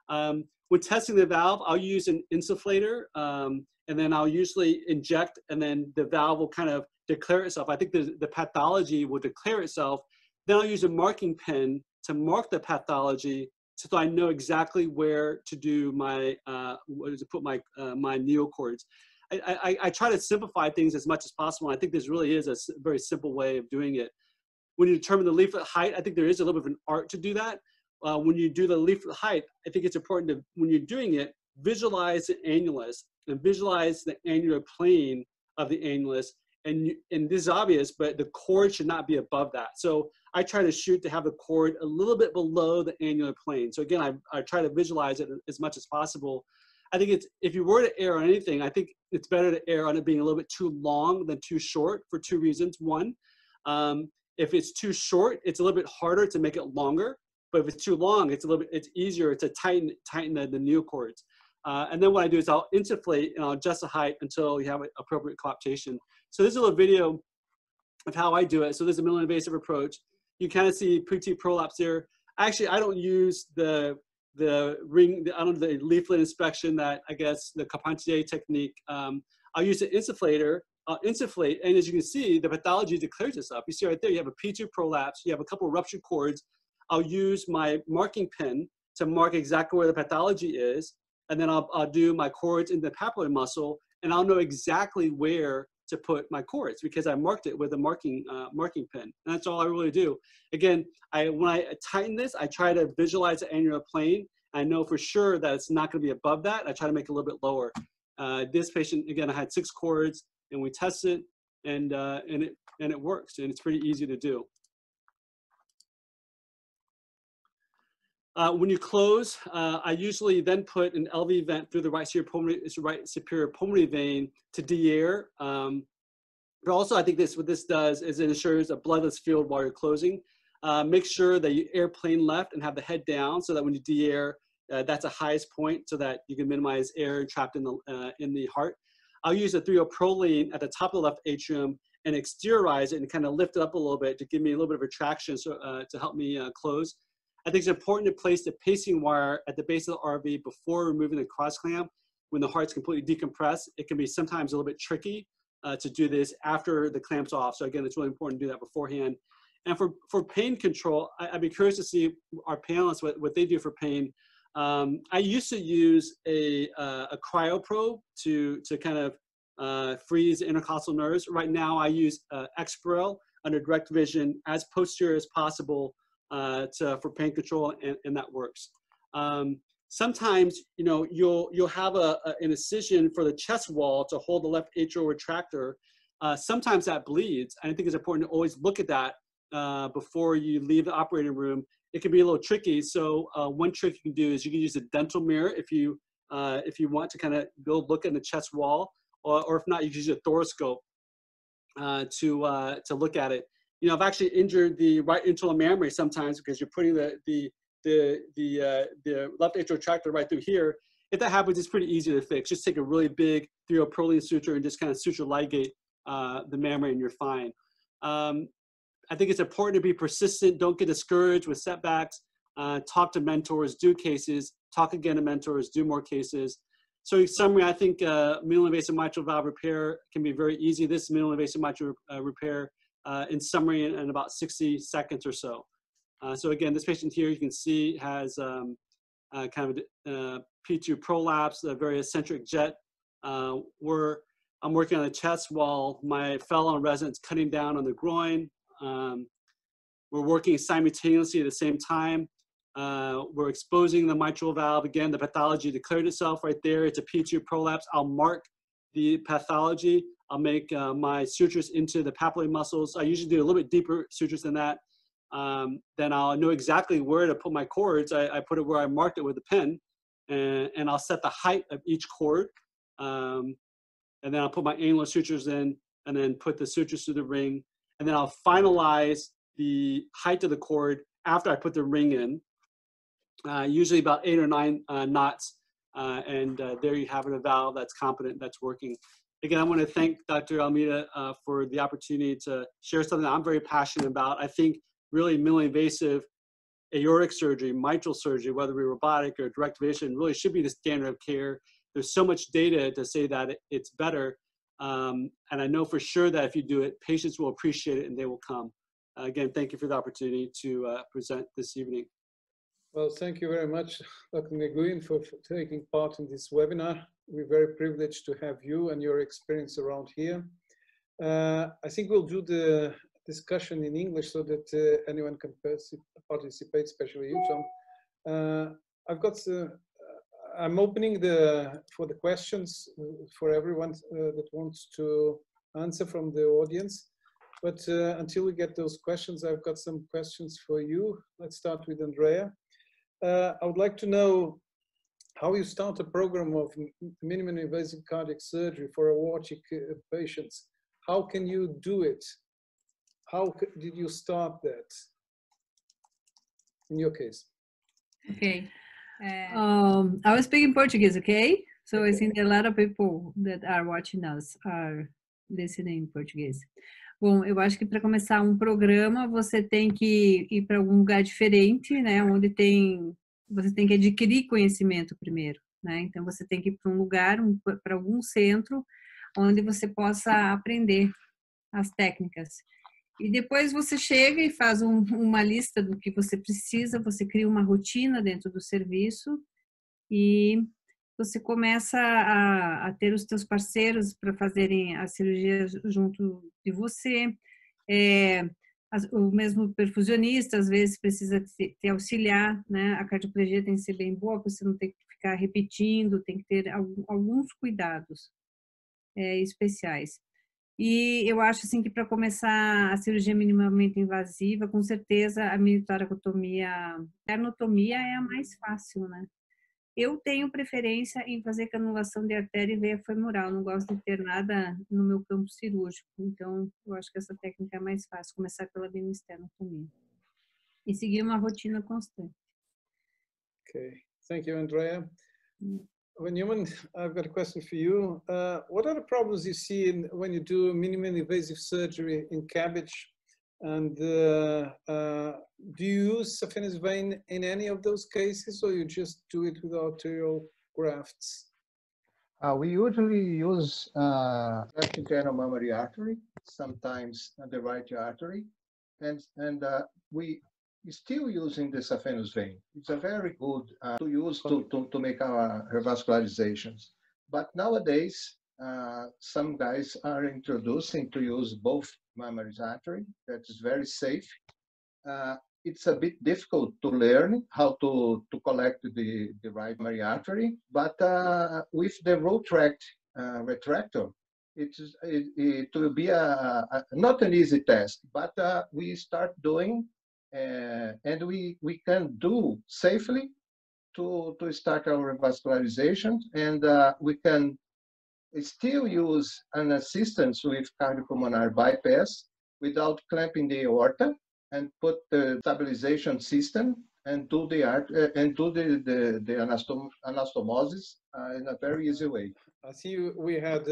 When testing the valve, I'll use an insufflator, and then I'll usually inject, and then the valve will kind of declare itself. I think the pathology will declare itself. Then I'll use a marking pen to mark the pathology, so I know exactly where to do my, put my my neocords. I try to simplify things as much as possible. And I think this really is a very simple way of doing it. When you determine the leaflet height, I think there is a little bit of an art to do that. When you do the leaflet height, I think it's important to, when you're doing it, visualize the annulus and visualize the annular plane of the annulus. And this is obvious, but the cord should not be above that. So I try to shoot to have the cord a little bit below the annular plane. So again, I try to visualize it as much as possible. I think it's, if you were to err on anything, I think it's better to err on it being a little bit too long than too short for 2 reasons. One, if it's too short, it's a little bit harder to make it longer. But if it's too long, it's a little bit, it's easier to tighten the neocords. And then what I do is I'll insufflate and I'll adjust the height until you have an appropriate coaptation. So this is a little video of how I do it. So there's a minimally invasive approach. You kind of see P2 prolapse there. Actually, I don't use the leaflet inspection that, I guess, the Carpentier technique. I'll use the insufflator. I'll insufflate, and as you can see, the pathology declares itself. You see right there, you have a P2 prolapse. You have a couple of ruptured cords. I'll use my marking pen to mark exactly where the pathology is, and then I'll do my cords in the papillary muscle, and I'll know exactly where to put my cords because I marked it with a marking pen. And that's all I really do. Again, when I tighten this, I try to visualize the annular plane. I know for sure that it's not going to be above that. I try to make it a little bit lower. This patient, again, I had 6 cords, and we tested, and it works, and it's pretty easy to do. When you close, I usually then put an LV vent through the right superior pulmonary vein to de-air. But also, I think what this does is it ensures a bloodless field while you're closing. Make sure that you air plane left and have the head down so that when you de-air, that's the highest point so that you can minimize air trapped in the heart. I'll use a 3-O-Proline at the top of the left atrium and exteriorize it and kind of lift it up a little bit to give me a little bit of a traction to help me close. I think it's important to place the pacing wire at the base of the RV before removing the cross clamp. When the heart's completely decompressed, it can be sometimes a little bit tricky to do this after the clamp's off. So again, it's really important to do that beforehand. And for pain control, I'd be curious to see our panelists, what they do for pain. I used to use a cryoprobe to kind of freeze the intercostal nerves. Right now, I use Exparel under direct vision as posterior as possible for pain control, and that works. Sometimes, you know, you'll have an incision for the chest wall to hold the left atrial retractor. Sometimes that bleeds. I think it's important to always look at that before you leave the operating room. It can be a little tricky. So one trick you can do is you can use a dental mirror if you want to kind of go look in the chest wall, or if not, you can use a thoracoscope to look at it. You know, I've actually injured the right internal mammary sometimes because you're putting the left atrial retractor right through here. If that happens, it's pretty easy to fix. Just take a really big 3-O-Proline suture and just kind of suture ligate the mammary, and you're fine. I think it's important to be persistent. Don't get discouraged with setbacks. Talk to mentors, do cases, talk again to mentors, do more cases. So in summary, I think minimally invasive mitral valve repair can be very easy. This minimally invasive mitral repair, in summary, in about 60 seconds or so. So again, this patient here, you can see, has kind of P2 prolapse, a very eccentric jet. I'm working on the chest while my fellow resident's cutting down on the groin. We're working simultaneously at the same time. We're exposing the mitral valve. Again, the pathology declared itself right there. It's a P2 prolapse. I'll mark the pathology. I'll make my sutures into the papillary muscles. I usually do a little bit deeper sutures than that. Then I'll know exactly where to put my cords. I put it where I marked it with a pen, and I'll set the height of each cord. And then I'll put my annular sutures in, and then put the sutures through the ring. And then I'll finalize the height of the cord after I put the ring in, usually about 8 or 9 knots. There you have a valve that's competent, that's working. Again, I want to thank Dr. Almeida for the opportunity to share something I'm very passionate about. I think really minimally invasive aortic surgery, mitral surgery, whether it be robotic or direct vision, really should be the standard of care. There's so much data to say that it's better. And I know for sure that if you do it, patients will appreciate it and they will come. Again, thank you for the opportunity to present this evening. Well, thank you very much, Dr. Nguyen, for taking part in this webinar. We're very privileged to have you and your experience around here. I think we'll do the discussion in English so that anyone can participate, especially you, Tom. I'm opening for the questions for everyone that wants to answer from the audience. But until we get those questions, I've got some questions for you. Let's start with Andrea. I would like to know how you start a program of minimally invasive cardiac surgery for aortic patients. How can you do it? How did you start that in your case? Okay. I will speak in Portuguese, okay? So I think a lot of people that are watching us are listening in português. Bom, eu acho que para começar um programa, você tem que ir para algum lugar diferente, né? Onde você tem que adquirir conhecimento primeiro, né? Então, você tem que ir para um lugar, para algum centro, onde você possa aprender as técnicas. E depois você chega e faz uma lista do que você precisa, você cria uma rotina dentro do serviço e você começa a ter os seus parceiros para fazerem a cirurgia junto de você. O mesmo perfusionista, às vezes, precisa te auxiliar, né? A cardioplegia tem que ser bem boa, você não tem que ficar repetindo, tem que ter alguns cuidados especiais. E eu acho assim que para começar a cirurgia minimamente invasiva, com certeza a minitoracotomia, a hernotomia é a mais fácil, né? Eu tenho preferência em fazer canulação de artéria e veia femoral, não gosto de ter nada no meu campo cirúrgico, então eu acho que essa técnica é mais fácil, começar pela ministenotomia e seguir uma rotina constante. Okay, thank you, Andrea. Newman, I've got a question for you. What are the problems you see when you do minimally invasive surgery in CABG? And do you use saphenous vein in any of those cases, or you just do it with arterial grafts? We usually use left internal mammary artery, sometimes the right artery, and we still using the saphenous vein. It's a very good to use to make our revascularizations. But nowadays, some guys are introducing to use both mammary artery. That is very safe. It's a bit difficult to learn how to collect the right mammary artery, but with the Rotract retractor, it will be not an easy test, but we start doing, and we can do safely to start our revascularization, and we can still use an assistance with cardiopulmonary bypass without clamping the aorta, and put the stabilization system and do the anastomosis in a very easy way. I see we had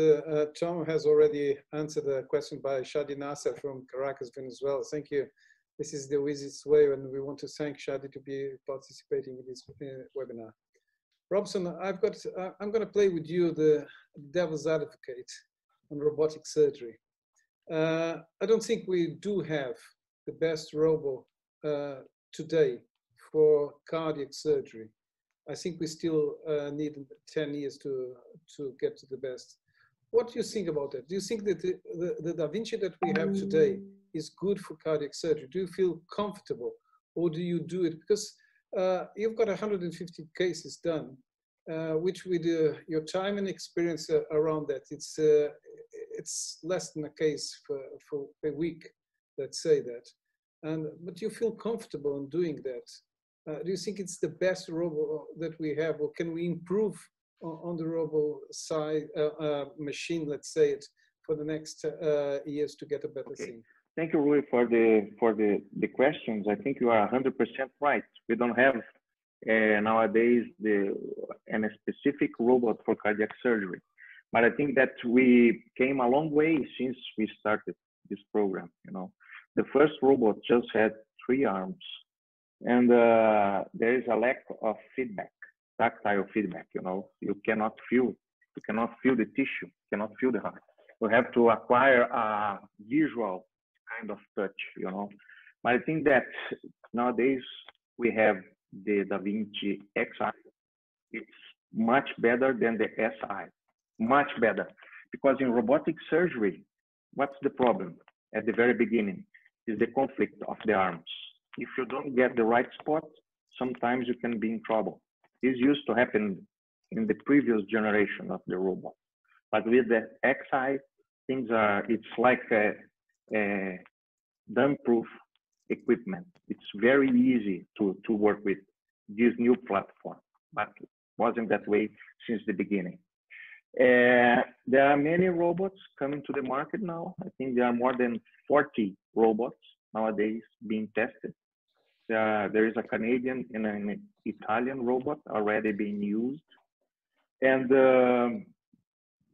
Tom has already answered the question by Shadi Nasser from Caracas, Venezuela. Thank you. This is the easiest way, and we want to thank Shadi to be participating in this webinar. Robson, I'm going to play with you the devil's advocate on robotic surgery. I don't think we do have the best robo today for cardiac surgery. I think we still need 10 years to get to the best. What do you think about that? Do you think that the Da Vinci that we have today is good for cardiac surgery? Do you feel comfortable, or do you do it? Because you've got 150 cases done, which with your time and experience around that, it's less than a case for a week, let's say that. But you feel comfortable in doing that. Do you think it's the best robo that we have, or can we improve on the robo side machine, let's say it, for the next years to get a better thing? Thank you, Rui, for the questions. I think you are 100% right. We don't have nowadays and a specific robot for cardiac surgery. But I think that we came a long way since we started this program. You know, the first robot just had 3 arms, and there is a lack of feedback, tactile feedback. You know, you cannot feel the tissue, you cannot feel the heart. You have to acquire a visual kind of touch. You know, but I think that nowadays we have the Da Vinci Xi. It's much better than the Si, much better. Because in robotic surgery, what's the problem at the very beginning? Is the conflict of the arms. If you don't get the right spot, sometimes you can be in trouble. This used to happen in the previous generation of the robot. But with the Xi, it's like a dumb-proof equipment. It's very easy to work with this new platform, but it wasn't that way since the beginning. There are many robots coming to the market now. I think there are more than 40 robots nowadays being tested. There is a Canadian and an Italian robot already being used. And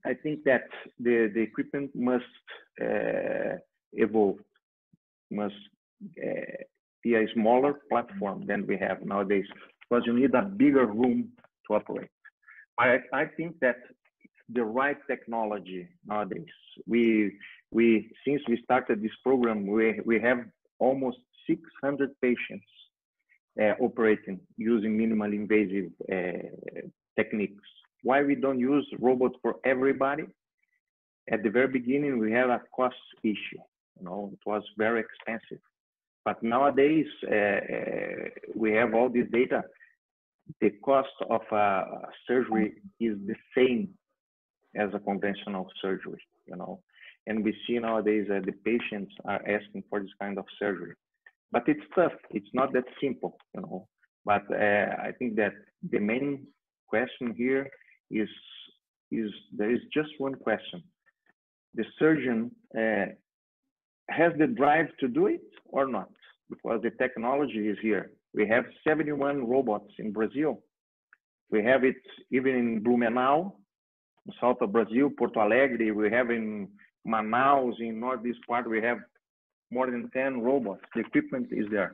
I think that the equipment must evolve, must be a smaller platform than we have nowadays, because you need a bigger room to operate. I think that it's the right technology nowadays. Since we started this program, we have almost 600 patients operating using minimally invasive techniques. Why we don't use robots for everybody? At the very beginning, we had a cost issue. You know, it was very expensive. But nowadays, we have all this data. The cost of surgery is the same as a conventional surgery, you know. And we see nowadays that the patients are asking for this kind of surgery. But it's tough. It's not that simple, you know. But I think that the main question here is there is just one question. The surgeon has the drive to do it or not? Because the technology is here. We have 71 robots in Brazil. We have it even in Blumenau, south of Brazil, Porto Alegre. We have in Manaus, in northeast part, we have more than 10 robots. The equipment is there.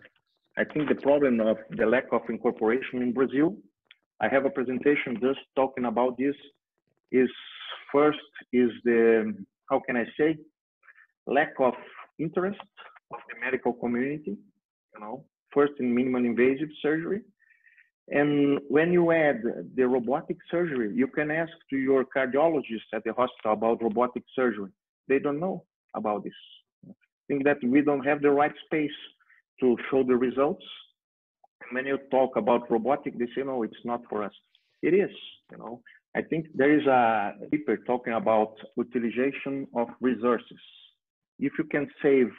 I think the problem of the lack of incorporation in Brazil, I have a presentation just talking about this, is first is the, how can I say, lack of interest of the medical community, you know, first in minimally invasive surgery. And when you add the robotic surgery, you can ask to your cardiologist at the hospital about robotic surgery. They don't know about this. I think that we don't have the right space to show the results. And when you talk about robotic, they say, no, it's not for us. It is, you know. I think there is a paper talking about utilization of resources. If you can save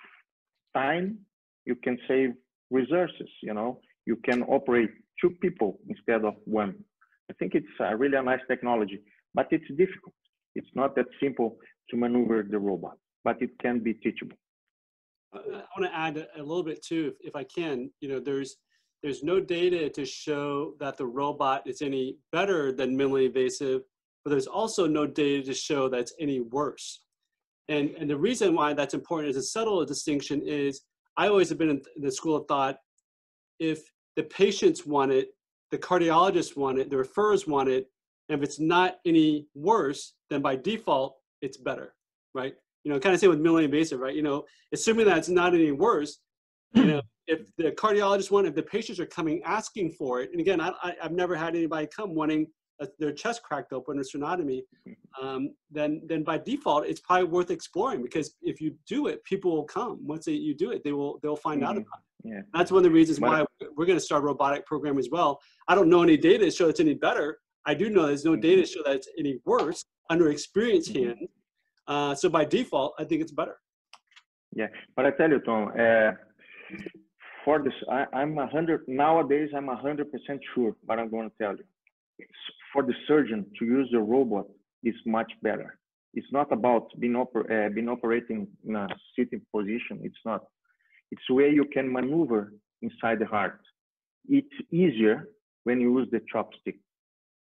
time, you can save resources, you know. You can operate 2 people instead of 1. I think it's really a nice technology, but it's difficult. It's not that simple to maneuver the robot, but it can be teachable. I want to add a little bit too, if I can. You know, there's no data to show that the robot is any better than minimally invasive, but there's also no data to show that it's any worse. And the reason why that's important is a subtle distinction is I always have been in the school of thought, if the patients want it, the cardiologists want it, the referrers want it, and if it's not any worse, then by default, it's better, right? You know, kind of say with minimally invasive, right? You know, assuming that it's not any worse, you know, if the cardiologists want it, if the patients are coming asking for it, and again, I've never had anybody come wanting their chest cracked open or sternotomy, then by default, it's probably worth exploring, because if you do it, people will come. Once you do it, they'll find out about it. Yeah. That's one of the reasons why we're going to start a robotic program as well. I don't know any data to show it's any better. I do know there's no data to show that it's any worse under experienced hands. So by default, I think it's better. Yeah, but I tell you, Tom, for this, nowadays I'm 100% sure, but I'm going to tell you. For the surgeon to use the robot is much better. It's not about being operating in a sitting position. It's not. It's where you can maneuver inside the heart. It's easier when you use the chopstick.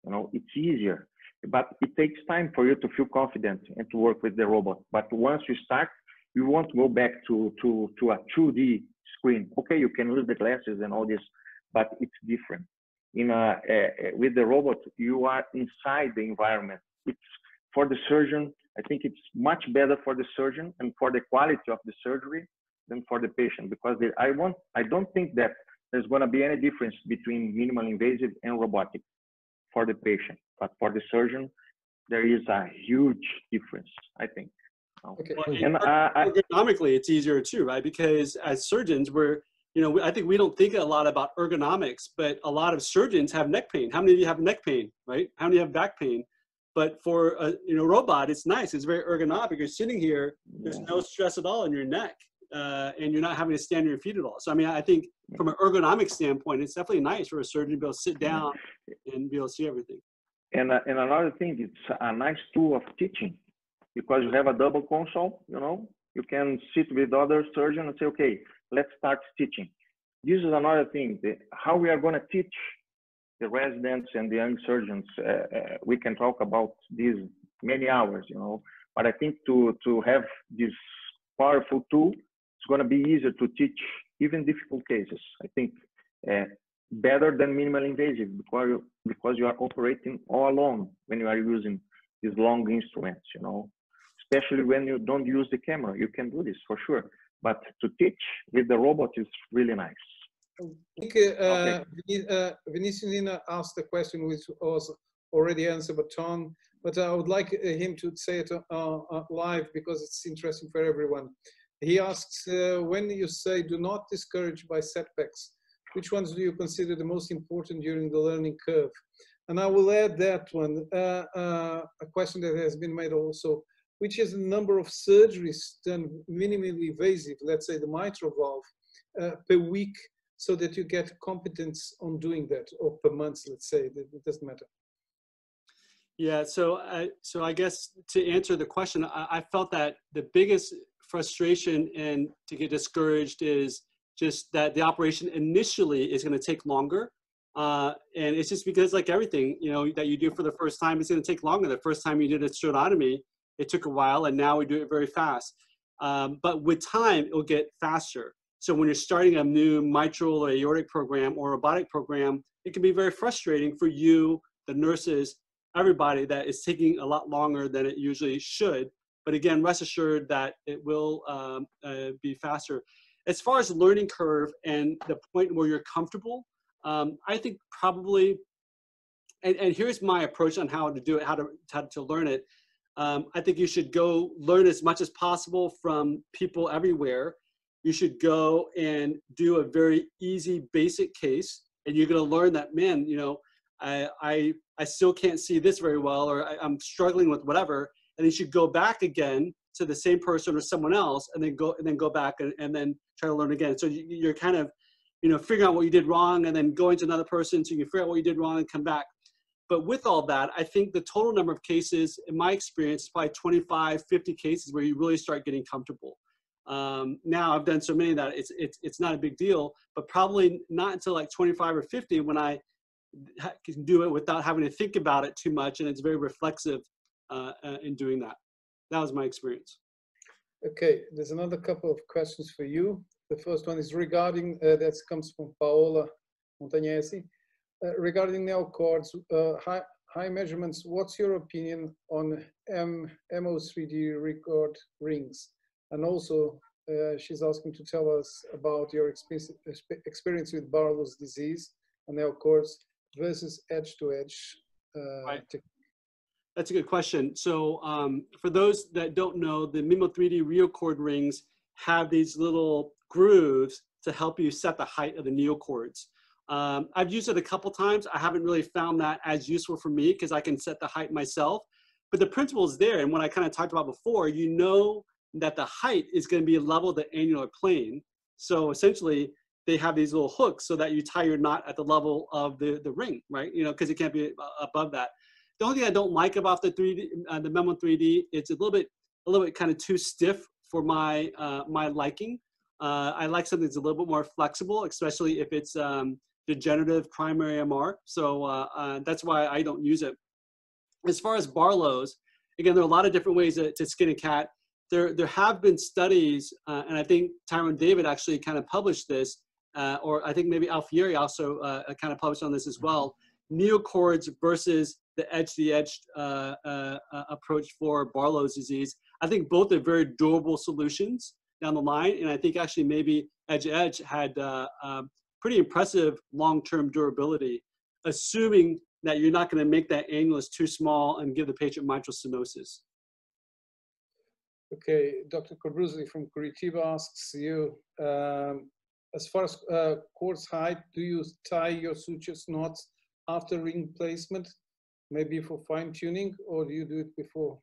You know, it's easier, but it takes time for you to feel confident and to work with the robot. But once you start, you won't go back to a 2D screen. Okay, you can use the glasses and all this, but it's different. With the robot, you are inside the environment. It's for the surgeon. I think it's much better for the surgeon and for the quality of the surgery than for the patient, because I don't think that there's going to be any difference between minimally invasive and robotic for the patient, but for the surgeon, there is a huge difference, I think. Okay. And ergonomically, it's easier too, right? Because as surgeons, I think we don't think a lot about ergonomics, but a lot of surgeons have neck pain. How many of you have neck pain, right? How many have back pain? But for a robot, it's nice. It's very ergonomic. You're sitting here, there's no stress at all in your neck, and you're not having to stand on your feet at all. So I mean, I think from an ergonomic standpoint, it's definitely nice for a surgeon to be able to sit down and be able to see everything. And another thing, it's a nice tool of teaching, because you have a double console. You can sit with other surgeons and say, okay, let's start teaching. This is another thing, how we are going to teach the residents and the young surgeons. We can talk about this many hours, but I think to have this powerful tool, it's going to be easier to teach even difficult cases. I think better than minimally invasive, because you are operating all alone when you are using these long instruments, especially when you don't use the camera. You can do this for sure, but to teach with the robot is really nice. I think Vinicius Nina asked a question which was already answered by Tom, but I would like him to say it live because it's interesting for everyone. He asks, when you say do not discourage by setbacks, which ones do you consider the most important during the learning curve? And I will add that one, a question that has been made also, which is the number of surgeries done minimally invasive, let's say the mitral valve, per week, so that you get competence on doing that, or per month, let's say, it doesn't matter. Yeah, so I guess to answer the question, I felt that the biggest frustration and to get discouraged is just that the operation initially is going to take longer. And it's just because, like everything, that you do for the first time, it's going to take longer. The first time you did a sternotomy, it took a while, and now we do it very fast. But with time, it will get faster. So when you're starting a new mitral or aortic program or robotic program, it can be very frustrating for you, the nurses, everybody, that it's taking a lot longer than it usually should. But again, rest assured that it will be faster. As far as learning curve and the point where you're comfortable, I think probably, and here's my approach on how to do it, how to learn it. I think you should go learn as much as possible from people everywhere. You should go and do a very easy, basic case, and you're going to learn that, man, I still can't see this very well, or I'm struggling with whatever. And you should go back again to the same person or someone else, and then go back and then try to learn again. So you're kind of, figuring out what you did wrong, and then going to another person so you can figure out what you did wrong and come back. But with all that, I think the total number of cases, in my experience, is probably 25, 50 cases where you really start getting comfortable. Now I've done so many that it's not a big deal, but probably not until like 25 or 50 when I can do it without having to think about it too much, and it's very reflexive in doing that. That was my experience. Okay, there's another couple of questions for you. The first one is regarding, that comes from Paola Montagnesi, regarding neocords, high measurements. What's your opinion on MO3D record rings? And also, she's asking to tell us about your experience with Barlow's disease and neocords versus edge-to-edge technique. That's a good question. So for those that don't know, the Mimo3D neocord rings have these little grooves to help you set the height of the neocords. I've used it a couple times. I haven't really found that as useful for me because I can set the height myself. But the principle is there. And what I kind of talked about before, that the height is going to be level with the annular plane. So essentially, they have these little hooks so that you tie your knot at the level of the ring, right? Because it can't be above that. The only thing I don't like about the 3D, the Memo3D, it's a little bit kind of too stiff for my my liking. I like something that's a little bit more flexible, especially if it's degenerative primary MR. So that's why I don't use it. As far as Barlow's, again, there are a lot of different ways to skin a cat. There have been studies, and I think Tyrone David actually kind of published this, or I think maybe Alfieri also kind of published on this as well, neocords versus the edge-to-edge approach for Barlow's disease. I think both are very durable solutions down the line, and I think actually maybe edge-to-edge had pretty impressive long-term durability, assuming that you're not going to make that annulus too small and give the patient mitral stenosis. Okay, Dr. Corbruzzi from Curitiba asks you, as far as cords height, do you tie your sutures knots after ring placement, maybe for fine tuning, or do you do it before?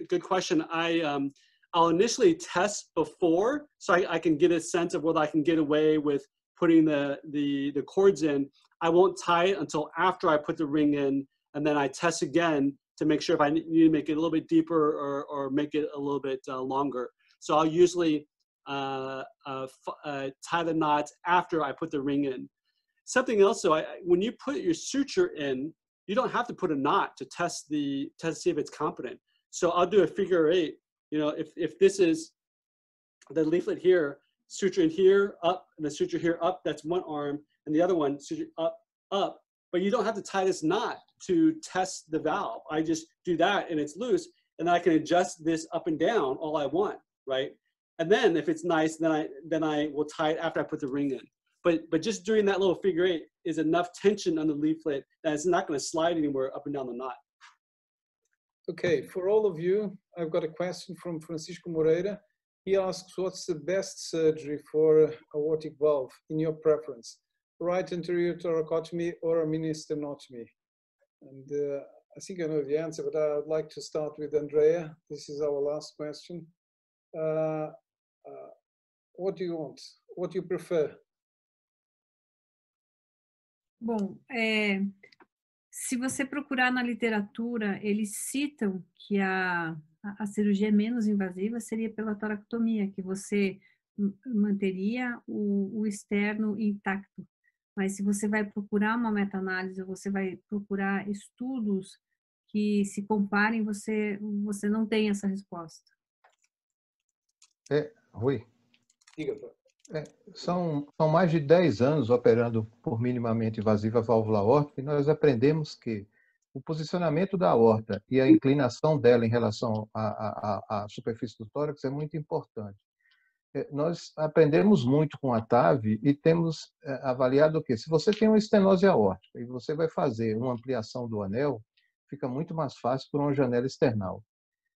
Good question. I'll initially test before, so I can get a sense of whether I can get away with putting the cords in. I won't tie it until after I put the ring in, and then I test again to make sure if I need to make it a little bit deeper or make it a little bit longer. So I'll usually tie the knots after I put the ring in. Something else, though, when you put your suture in, you don't have to put a knot to see if it's competent. So I'll do a figure 8. You know, if this is the leaflet here, suture in here, up, and the suture here, up, that's one arm, and the other one, suture up, up. But you don't have to tie this knot to test the valve. I just do that and it's loose, and I can adjust this up and down all I want, right? And then if it's nice, then I will tie it after I put the ring in. But just doing that little figure 8 is enough tension on the leaflet that it's not going to slide anywhere up and down the knot. Okay, for all of you, I've got a question from Francisco Moreira. He asks, what's the best surgery for aortic valve in your preference? Right anterior thoracotomy or a mini stenotomy? And I think I know the answer, but I would like to start with Andrea. This is our last question. What do you want? What do you prefer? Bom, se você procurar na literatura, eles citam que a cirurgia menos invasiva seria pela toracotomia, que você manteria o externo intacto. Mas se você vai procurar uma meta-análise, você vai procurar estudos que se comparem, você não tem essa resposta. Rui. Diga, São mais de 10 anos operando por minimamente invasiva válvula aórtica e nós aprendemos que o posicionamento da aorta e a inclinação dela em relação à superfície do tórax é muito importante. Nós aprendemos muito com a TAV e temos avaliado o quê? Se você tem uma estenose aórtica e você vai fazer uma ampliação do anel, fica muito mais fácil por uma janela external.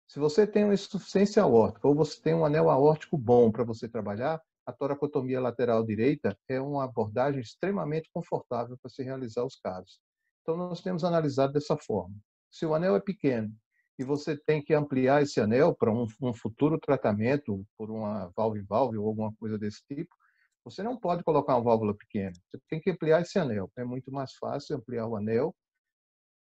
Se você tem uma insuficiência aórtica ou você tem um anel aórtico bom para você trabalhar, a toracotomia lateral direita é uma abordagem extremamente confortável para se realizar os casos. Então, nós temos analisado dessa forma. Se o anel é pequeno e você tem que ampliar esse anel para um futuro tratamento por uma valve-valve ou alguma coisa desse tipo, você não pode colocar uma válvula pequena. Você tem que ampliar esse anel. É muito mais fácil ampliar o anel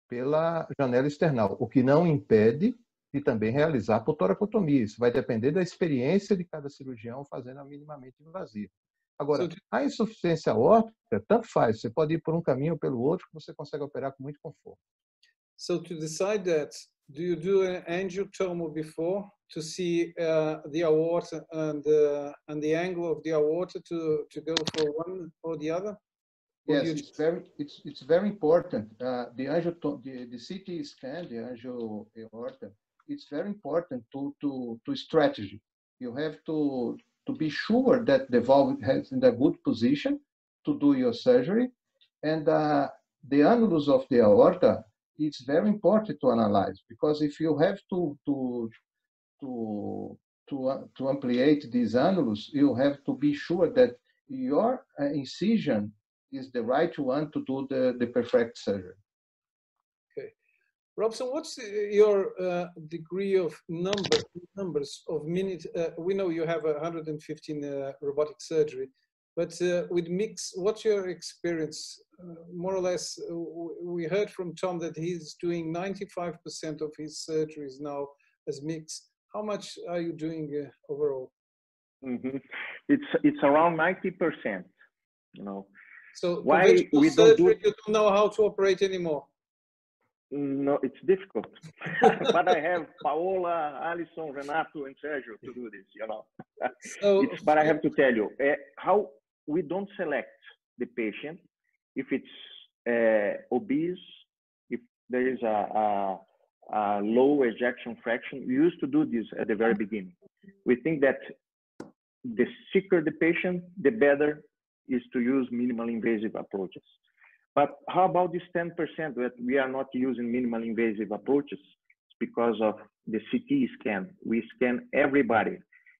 pela janela external, o que não impede de também realizar por toracotomia. Isso vai depender da experiência de cada cirurgião fazendo a minimamente invasiva. Agora, a insuficiência aórtica, tanto faz. Você pode ir por um caminho ou pelo outro que você consegue operar com muito conforto. So to decide that, do you do an angiotomy before to see the aorta and the angle of the aorta to go for one or the other? Yes, it's very important. The CT scan, the angio aorta, it's very important to strategy. You have to be sure that the valve is in a good position to do your surgery, and the annulus of the aorta, it's very important to analyze, because if you have to ampliate these annulus, you have to be sure that your incision is the right one to do the perfect surgery. Okay. Robson, what's your degree of numbers of minutes? We know you have 115 robotic surgery, but with mix, what's your experience? More or less, we heard from Tom that he's doing 95% of his surgeries now as mix. How much are you doing overall? Mm-hmm. It's around 90%, you know. So Why we don't do? You don't know how to operate anymore. No, it's difficult. But I have Paola, Alison, Renato, and Sergio to do this, you know. So, but I have to tell you, how we don't select the patient if it's obese, if there is a low ejection fraction. We used to do this at the very beginning. We think that the sicker the patient, the better is to use minimally invasive approaches. But how about this 10% that we are not using minimally invasive approaches? It's because of the CT scan. We scan everybody.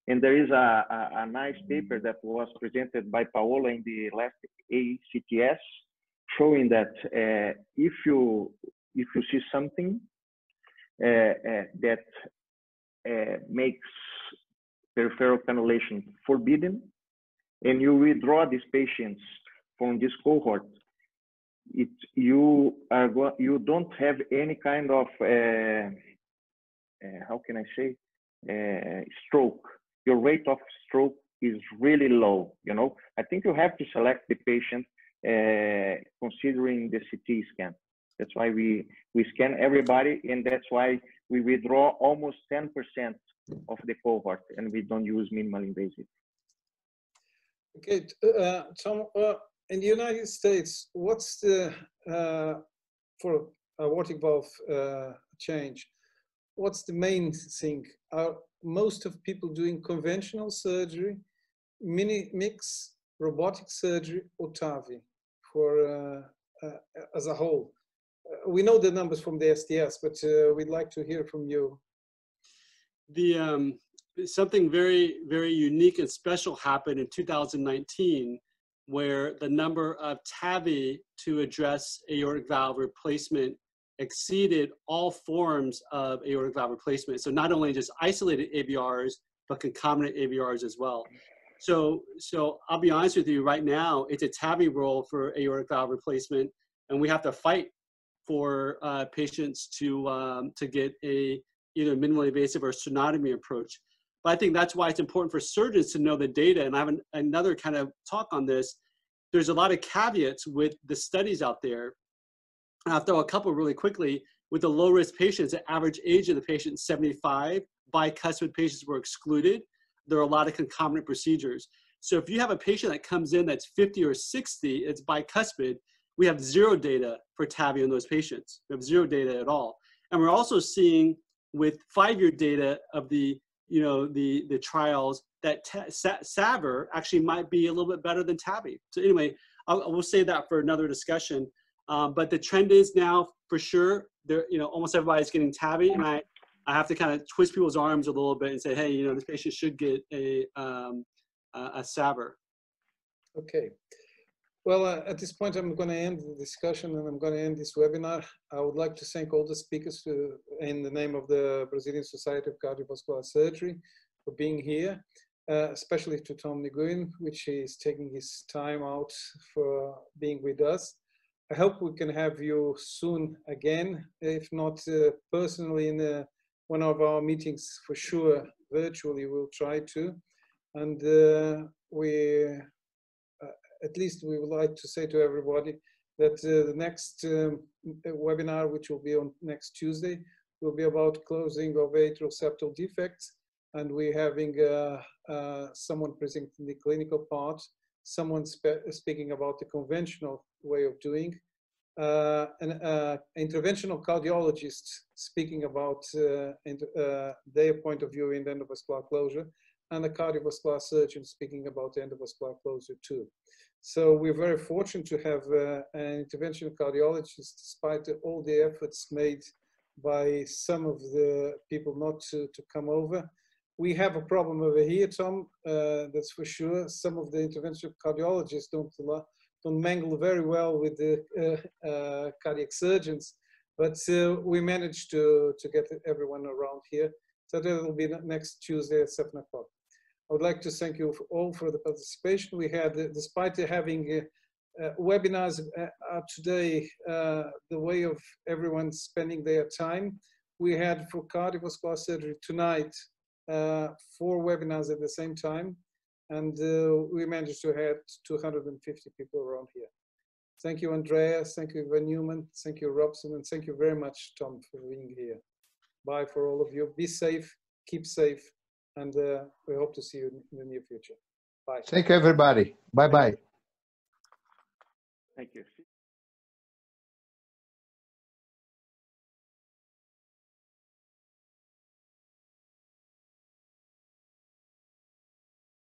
And there is a nice paper that was presented by Paola in the last ACTS, showing that if you see something that makes peripheral cannulation forbidden, and you withdraw these patients from this cohort, you don't have any kind of how can I say stroke. Your rate of stroke is really low. You know, I think you have to select the patient considering the CT scan. That's why we scan everybody, and that's why we withdraw almost 10% of the cohort, and we don't use minimal invasive. Okay, Tom. In the United States, what's the for aortic valve change? What's the main thing? Are most of people doing conventional surgery, mix, robotic surgery, or TAVI for as a whole? We know the numbers from the STS, but we'd like to hear from you. The something very, very unique and special happened in 2019, where the number of TAVI to address aortic valve replacement exceeded all forms of aortic valve replacement. So not only just isolated AVRs, but concomitant AVRs as well. So I'll be honest with you, right now, it's a TAVI role for aortic valve replacement, and we have to fight for patients to get either minimally invasive or sternotomy approach. But I think that's why it's important for surgeons to know the data. And I have another kind of talk on this. There's a lot of caveats with the studies out there. And I'll throw a couple really quickly. With the low-risk patients, the average age of the patient is 75. Bicuspid patients were excluded. There are a lot of concomitant procedures. So if you have a patient that comes in that's 50 or 60, it's bicuspid, we have zero data for TAVI in those patients. We have zero data at all. And we're also seeing with 5-year data of the trials that SAVR actually might be a little bit better than TAVI. So anyway, we'll save that for another discussion. But the trend is now for sure, almost everybody's getting TAVI, and I have to kind of twist people's arms a little bit and say, hey, this patient should get a SAVR. Okay. Well, at this point, I'm going to end the discussion and I'm going to end this webinar. I would like to thank all the speakers in the name of the Brazilian Society of Cardiovascular Surgery for being here, especially to Tom Nguyen, which is taking his time out for being with us. I hope we can have you soon again, if not personally in one of our meetings, for sure, virtually we'll try to. And at least we would like to say to everybody that the next webinar, which will be on next Tuesday, will be about closing of atrial septal defects. And we're having someone presenting the clinical part, someone speaking about the conventional way of doing, an interventional cardiologist speaking about their point of view in endovascular closure, and a cardiovascular surgeon speaking about endovascular closure too. So we're very fortunate to have an interventional cardiologist, despite all the efforts made by some of the people not to come over. We have a problem over here, Tom, that's for sure. Some of the interventional cardiologists don't mingle very well with the cardiac surgeons, but we managed to get everyone around here. So that will be next Tuesday at 7 o'clock. I would like to thank you all for the participation. We had, despite having webinars today, the way of everyone spending their time, we had for cardiovascular surgery tonight 4 webinars at the same time, and we managed to have 250 people around here. Thank you, Andreas. Thank you, Van Newman. Thank you, Robson. And thank you very much, Tom, for being here. Bye for all of you. Be safe, keep safe, and we hope to see you in the near future. Bye. Thank you, everybody. Bye-bye. Thank you.